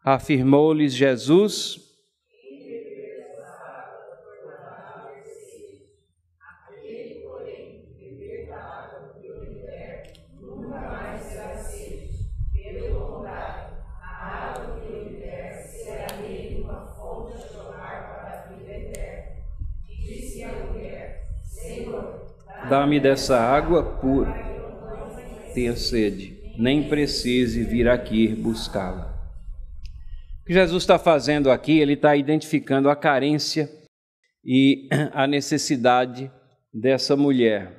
Afirmou-lhes Jesus: dá-me dessa água pura, tenha sede, nem precise vir aqui buscá-la. O que Jesus está fazendo aqui, ele está identificando a carência e a necessidade dessa mulher.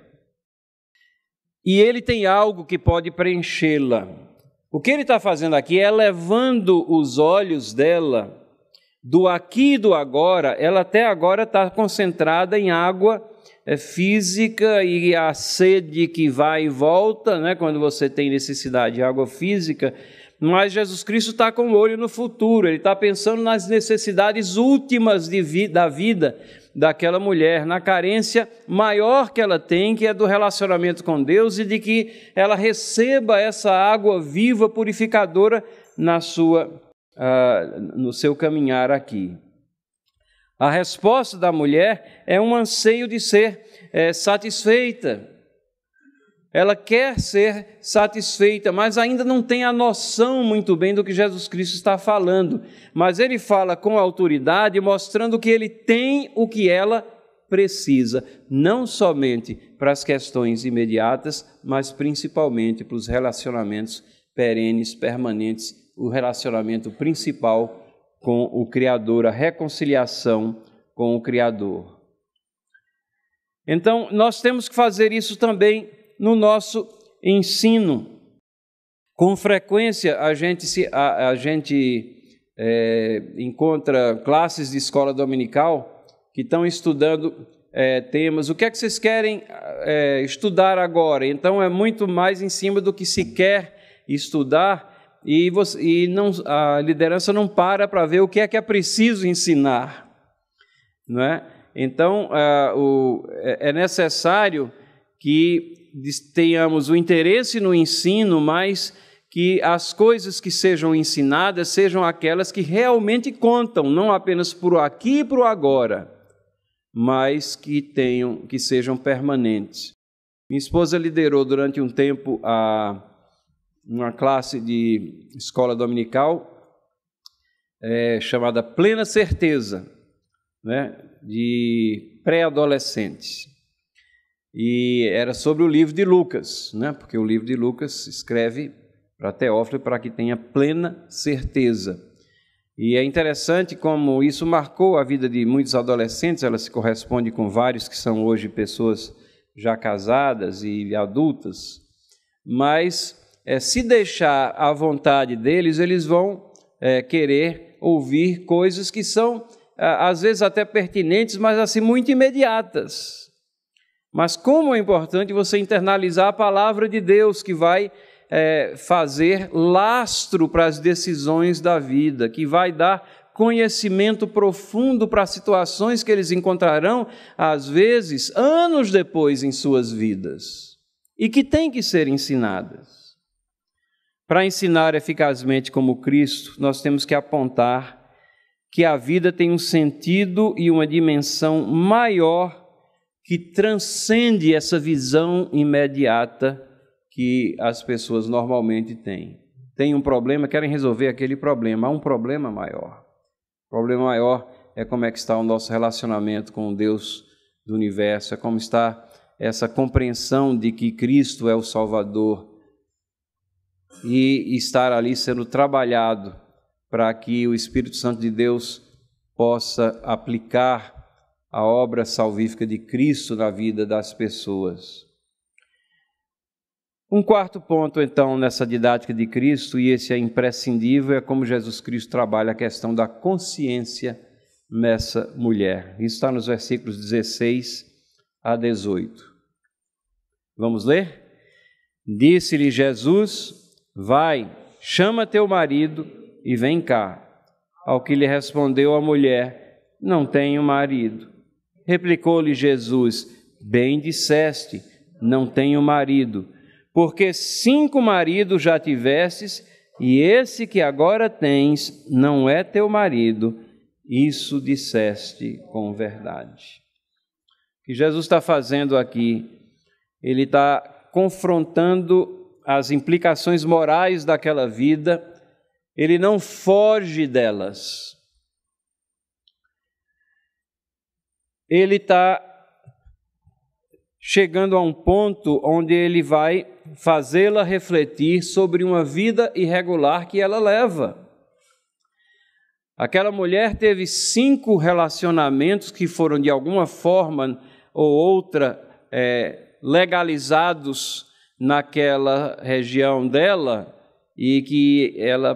E ele tem algo que pode preenchê-la. O que ele está fazendo aqui é levando os olhos dela do aqui e do agora. Ela até agora está concentrada em água física e a sede que vai e volta, né, quando você tem necessidade de água física, mas Jesus Cristo está com o olho no futuro, ele está pensando nas necessidades últimas da vida daquela mulher, na carência maior que ela tem, que é do relacionamento com Deus e de que ela receba essa água viva, purificadora no seu caminhar aqui. A resposta da mulher é um anseio de ser satisfeita. Ela quer ser satisfeita, mas ainda não tem a noção muito bem do que Jesus Cristo está falando. Mas ele fala com autoridade, mostrando que ele tem o que ela precisa, não somente para as questões imediatas, mas principalmente para os relacionamentos perenes, permanentes, o relacionamento principal com o Criador, a reconciliação com o Criador. Então, nós temos que fazer isso também no nosso ensino. Com frequência, a gente encontra classes de escola dominical que estão estudando temas. O que é que vocês querem estudar agora? Então, é muito mais em cima do que se quer estudar, a liderança não para ver o que é preciso ensinar, não é? Então, é necessário que tenhamos o interesse no ensino, mas que as coisas que sejam ensinadas sejam aquelas que realmente contam, não apenas por aqui e por agora, mas que sejam permanentes. Minha esposa liderou durante um tempo uma classe de escola dominical chamada Plena Certeza, né, de pré-adolescentes. E era sobre o livro de Lucas, né, porque o livro de Lucas escreve para Teófilo para que tenha plena certeza. E é interessante como isso marcou a vida de muitos adolescentes. Ela se corresponde com vários que são hoje pessoas já casadas e adultas, mas se deixar à vontade deles, eles vão querer ouvir coisas que são, às vezes, até pertinentes, mas assim, muito imediatas. Mas como é importante você internalizar a palavra de Deus, que vai fazer lastro para as decisões da vida, que vai dar conhecimento profundo para as situações que eles encontrarão, às vezes, anos depois em suas vidas, e que têm que ser ensinadas. Para ensinar eficazmente como Cristo, nós temos que apontar que a vida tem um sentido e uma dimensão maior que transcende essa visão imediata que as pessoas normalmente têm. Tem um problema, querem resolver aquele problema. Há um problema maior. O problema maior é como é que está o nosso relacionamento com o Deus do universo, é como está essa compreensão de que Cristo é o Salvador, e estar ali sendo trabalhado para que o Espírito Santo de Deus possa aplicar a obra salvífica de Cristo na vida das pessoas. Um quarto ponto, então, nessa didática de Cristo, e esse é imprescindível, é como Jesus Cristo trabalha a questão da consciência nessa mulher. Isso está nos versículos 16 a 18. Vamos ler? Disse-lhe Jesus: vai, chama teu marido e vem cá. Ao que lhe respondeu a mulher: não tenho marido. Replicou-lhe Jesus: bem disseste, não tenho marido, porque 5 maridos já tivestes, e esse que agora tens não é teu marido. Isso disseste com verdade. O que Jesus está fazendo aqui, ele está confrontando as implicações morais daquela vida, ele não foge delas. Ele está chegando a um ponto onde ele vai fazê-la refletir sobre uma vida irregular que ela leva. Aquela mulher teve 5 relacionamentos que foram de alguma forma ou outra legalizados naquela região dela e que ela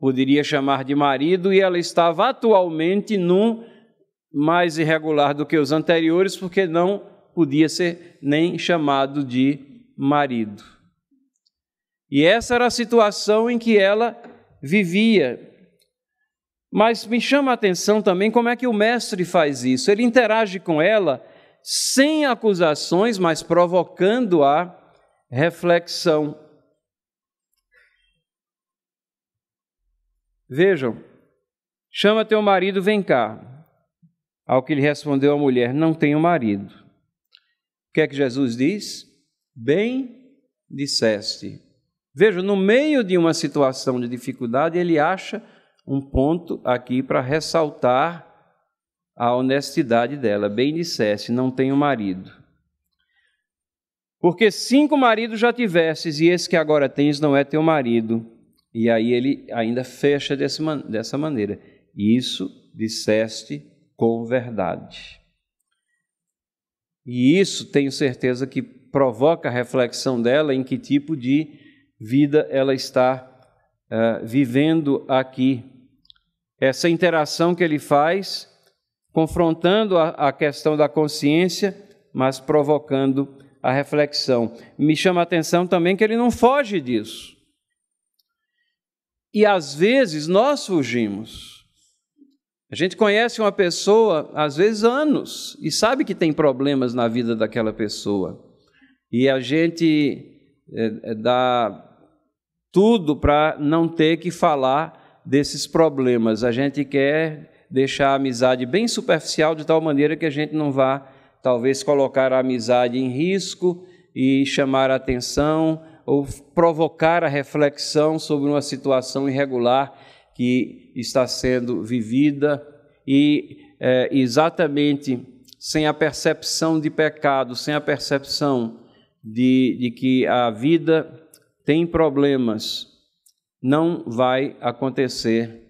poderia chamar de marido, e ela estava atualmente num mais irregular do que os anteriores, porque não podia ser nem chamado de marido. E essa era a situação em que ela vivia. Mas me chama a atenção também como é que o mestre faz isso. Ele interage com ela sem acusações, mas provocando a reflexão. Vejam, chama teu marido, vem cá. Ao que lhe respondeu a mulher: não tenho marido. O que é que Jesus diz? Bem disseste. Veja, no meio de uma situação de dificuldade, ele acha um ponto aqui para ressaltar a honestidade dela. Bem disseste, não tenho marido. Porque 5 maridos já tivestes, e esse que agora tens não é teu marido. E aí ele ainda fecha dessa maneira: isso disseste com verdade. E isso tenho certeza que provoca a reflexão dela em que tipo de vida ela está vivendo aqui. Essa interação que ele faz, confrontando a questão da consciência, mas provocando a reflexão. Me chama a atenção também que ele não foge disso. E às vezes nós fugimos. A gente conhece uma pessoa, às vezes anos, e sabe que tem problemas na vida daquela pessoa. E a gente dá tudo para não ter que falar desses problemas. A gente quer deixar a amizade bem superficial, de tal maneira que a gente não vá, talvez, colocar a amizade em risco e chamar a atenção ou provocar a reflexão sobre uma situação irregular que está sendo vivida e exatamente sem a percepção de pecado, sem a percepção de que a vida tem problemas, não vai acontecer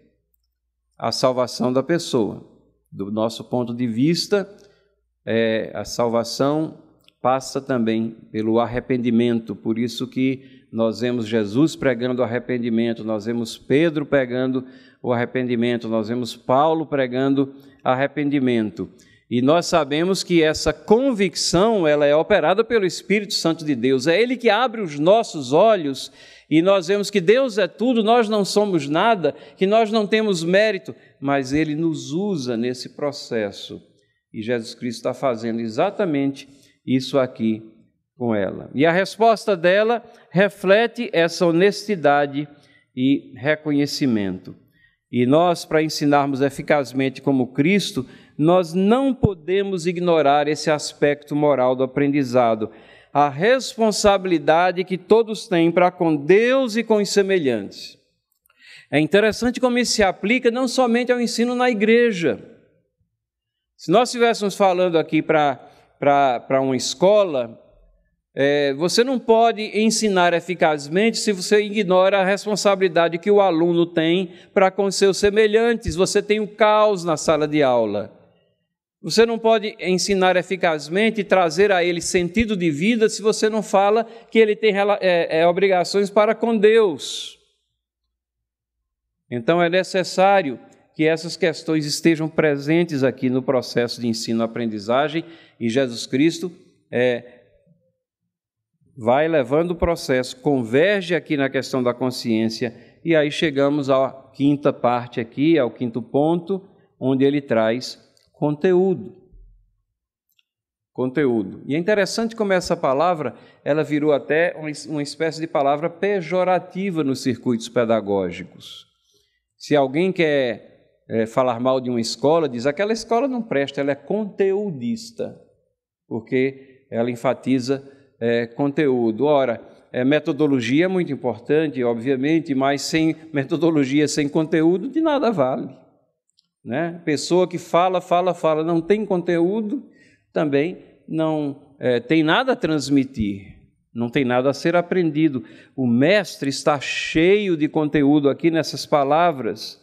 a salvação da pessoa. Do nosso ponto de vista, a salvação passa também pelo arrependimento, por isso que nós vemos Jesus pregando o arrependimento, nós vemos Pedro pregando o arrependimento, nós vemos Paulo pregando arrependimento. E nós sabemos que essa convicção, ela é operada pelo Espírito Santo de Deus. É Ele que abre os nossos olhos e nós vemos que Deus é tudo, nós não somos nada, que nós não temos mérito, mas Ele nos usa nesse processo. E Jesus Cristo está fazendo exatamente isso aqui com ela. E a resposta dela reflete essa honestidade e reconhecimento. E nós, para ensinarmos eficazmente como Cristo, nós não podemos ignorar esse aspecto moral do aprendizado, a responsabilidade que todos têm para com Deus e com os semelhantes. É interessante como isso se aplica não somente ao ensino na igreja. Se nós estivéssemos falando aqui para uma escola, você não pode ensinar eficazmente se você ignora a responsabilidade que o aluno tem para com seus semelhantes. Você tem um caos na sala de aula. Você não pode ensinar eficazmente e trazer a ele sentido de vida se você não fala que ele tem obrigações para com Deus. Então é necessário que essas questões estejam presentes aqui no processo de ensino-aprendizagem, e Jesus Cristo vai levando o processo, converge aqui na questão da consciência, e aí chegamos à quinta parte aqui, ao quinto ponto, onde ele traz conteúdo. Conteúdo. E é interessante como essa palavra, ela virou até uma espécie de palavra pejorativa nos circuitos pedagógicos. Se alguém quer falar mal de uma escola, diz, aquela escola não presta, ela é conteudista, porque ela enfatiza conteúdo. Ora, metodologia é muito importante, obviamente, mas sem metodologia, sem conteúdo, de nada vale. Né? Pessoa que fala, não tem conteúdo, também não tem nada a transmitir, não tem nada a ser aprendido. O mestre está cheio de conteúdo aqui nessas palavras,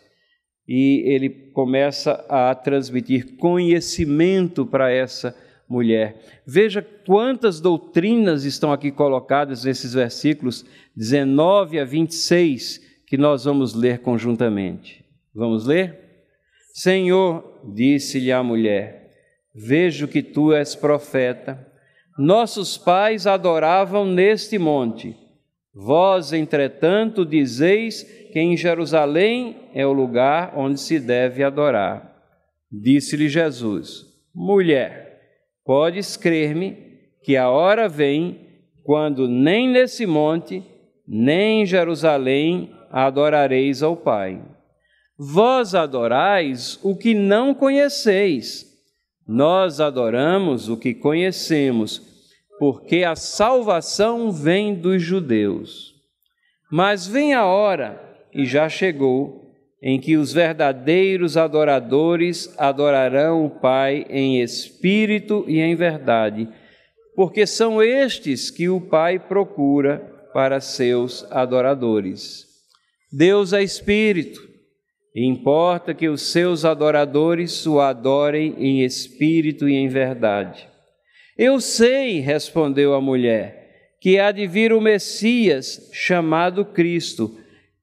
e ele começa a transmitir conhecimento para essa mulher. Veja quantas doutrinas estão aqui colocadas nesses versículos 19 a 26, que nós vamos ler conjuntamente. Vamos ler? Senhor, disse-lhe a mulher, vejo que tu és profeta. Nossos pais adoravam neste monte. Vós, entretanto, dizeis que em Jerusalém é o lugar onde se deve adorar. Disse-lhe Jesus, mulher, podes crer-me que a hora vem quando nem nesse monte, nem em Jerusalém adorareis ao Pai. Vós adorais o que não conheceis, nós adoramos o que conhecemos, porque a salvação vem dos judeus. Mas vem a hora, e já chegou, em que os verdadeiros adoradores adorarão o Pai em espírito e em verdade, porque são estes que o Pai procura para seus adoradores. Deus é espírito, e importa que os seus adoradores o adorem em espírito e em verdade. Eu sei, respondeu a mulher, que há de vir o Messias, chamado Cristo.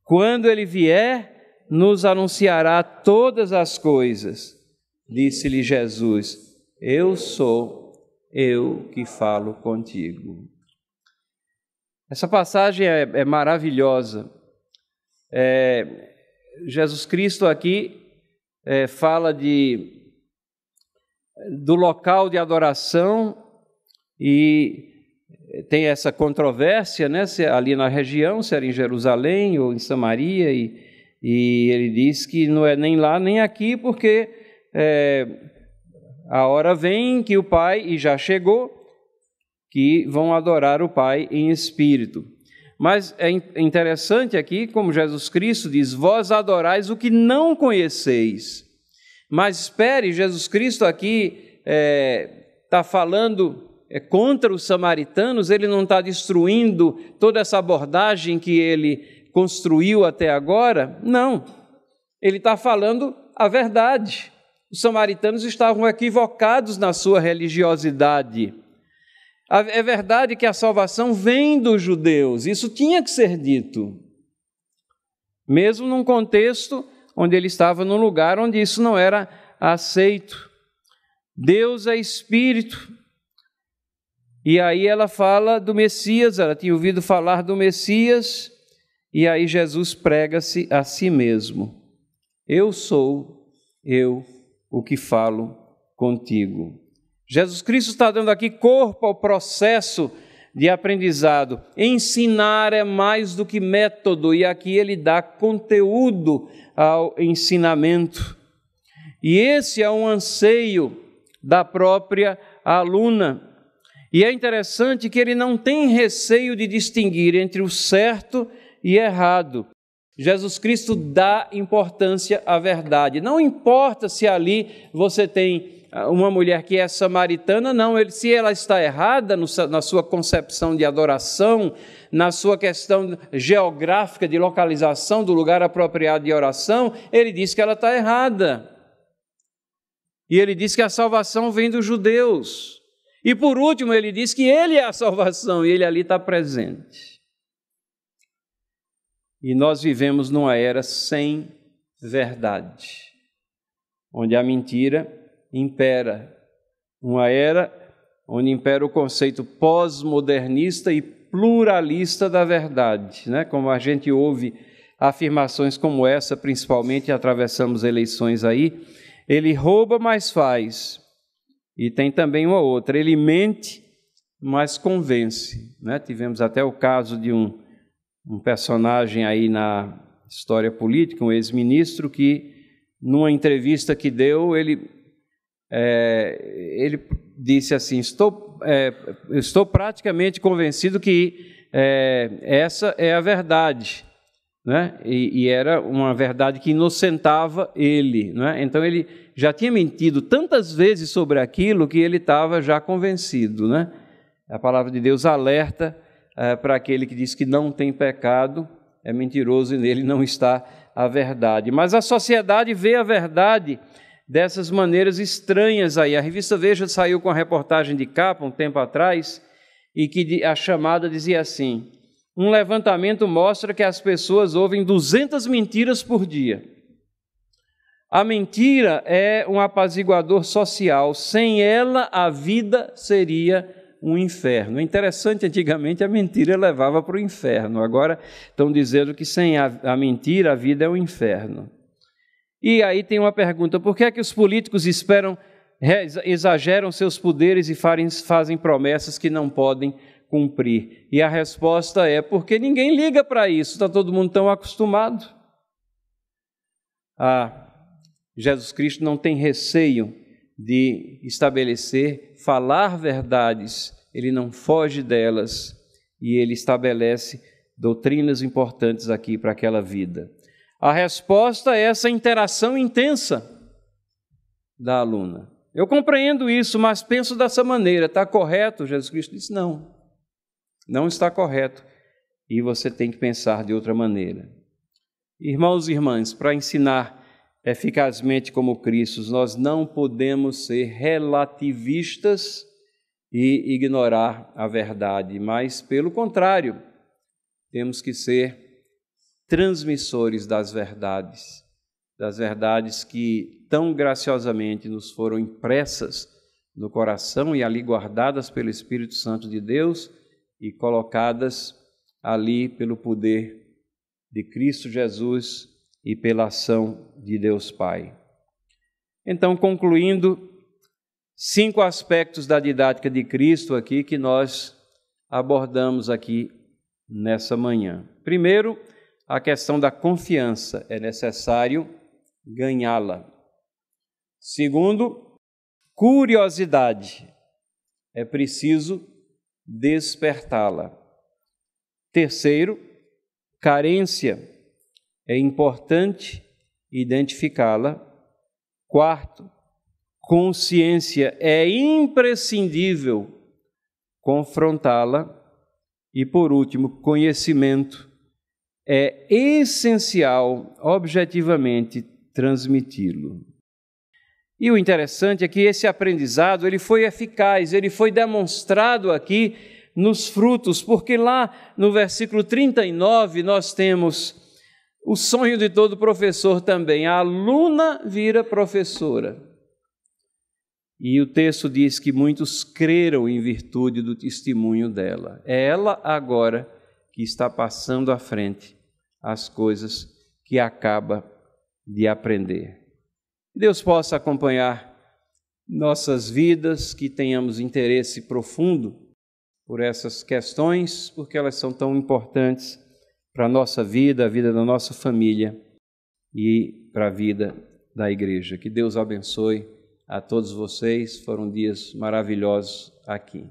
Quando ele vier, nos anunciará todas as coisas. Disse-lhe Jesus, eu sou eu que falo contigo. Essa passagem é maravilhosa. Jesus Cristo aqui fala do local de adoração, e tem essa controvérsia, né, se ali na região, se era em Jerusalém ou em Samaria, e ele diz que não é nem lá nem aqui, porque a hora vem que o Pai, e já chegou, que vão adorar o Pai em espírito. Mas é interessante aqui, como Jesus Cristo diz, vós adorais o que não conheceis. Mas espere, Jesus Cristo aqui está falando contra os samaritanos, ele não está destruindo toda essa abordagem que ele construiu até agora, não. Ele está falando a verdade. Os samaritanos estavam equivocados na sua religiosidade. É verdade que a salvação vem dos judeus, isso tinha que ser dito, mesmo num contexto onde ele estava num lugar onde isso não era aceito. Deus é espírito, e aí ela fala do Messias, ela tinha ouvido falar do Messias, e aí Jesus prega-se a si mesmo. Eu sou eu o que falo contigo. Jesus Cristo está dando aqui corpo ao processo de aprendizado. Ensinar é mais do que método, e aqui ele dá conteúdo ao ensinamento. E esse é um anseio da própria aluna. E é interessante que ele não tem receio de distinguir entre o certo e errado. Jesus Cristo dá importância à verdade. Não importa se ali você tem uma mulher que é samaritana, não. Se ela está errada na sua concepção de adoração, na sua questão geográfica de localização do lugar apropriado de oração, ele diz que ela está errada. E ele diz que a salvação vem dos judeus. E por último, ele diz que ele é a salvação, e ele ali está presente. E nós vivemos numa era sem verdade, onde a mentira impera. Uma era onde impera o conceito pós-modernista e pluralista da verdade, né? Como a gente ouve afirmações como essa, principalmente atravessamos eleições aí, ele rouba, mas faz. E tem também uma outra, ele mente, mas convence, né? Tivemos até o caso de um personagem aí na história política, um ex-ministro, que numa entrevista que deu, ele disse assim, estou praticamente convencido que essa é a verdade, né? E era uma verdade que inocentava ele, né? Então ele já tinha mentido tantas vezes sobre aquilo que ele estava já convencido, né? A palavra de Deus alerta para aquele que diz que não tem pecado, é mentiroso e nele não está a verdade. Mas a sociedade vê a verdade dessas maneiras estranhas aí. A revista Veja saiu com a reportagem de capa um tempo atrás, e que a chamada dizia assim: um levantamento mostra que as pessoas ouvem 200 mentiras por dia. A mentira é um apaziguador social, sem ela a vida seria um inferno. É interessante, antigamente a mentira levava para o inferno, agora estão dizendo que sem a mentira a vida é um inferno. E aí tem uma pergunta: por que é que os políticos exageram seus poderes e fazem promessas que não podem cumprir? E a resposta é: porque ninguém liga para isso, está todo mundo tão acostumado. Jesus Cristo não tem receio de estabelecer, falar verdades, ele não foge delas, e ele estabelece doutrinas importantes aqui para aquela vida. A resposta é essa interação intensa da aluna. Eu compreendo isso, mas penso dessa maneira. Está correto? Jesus Cristo disse: não, não está correto. E você tem que pensar de outra maneira. Irmãos e irmãs, para ensinar eficazmente como Cristo, nós não podemos ser relativistas e ignorar a verdade, mas, pelo contrário, temos que ser transmissores das verdades que tão graciosamente nos foram impressas no coração e ali guardadas pelo Espírito Santo de Deus e colocadas ali pelo poder de Cristo Jesus e pela ação de Deus Pai. Então, concluindo, 5 aspectos da didática de Cristo aqui que nós abordamos aqui nessa manhã. Primeiro, a questão da confiança, é necessário ganhá-la. Segundo, curiosidade, é preciso despertá-la. Terceiro, carência, é importante identificá-la. Quarto, consciência, é imprescindível confrontá-la. E por último, conhecimento, é essencial objetivamente transmiti-lo. E o interessante é que esse aprendizado ele foi eficaz, ele foi demonstrado aqui nos frutos, porque lá no versículo 39 nós temos o sonho de todo professor também: a aluna vira professora. E o texto diz que muitos creram em virtude do testemunho dela. É ela agora que está passando à frente as coisas que acaba de aprender. Deus possa acompanhar nossas vidas, que tenhamos interesse profundo por essas questões, porque elas são tão importantes para a nossa vida, a vida da nossa família e para a vida da igreja. Que Deus abençoe a todos vocês, foram dias maravilhosos aqui.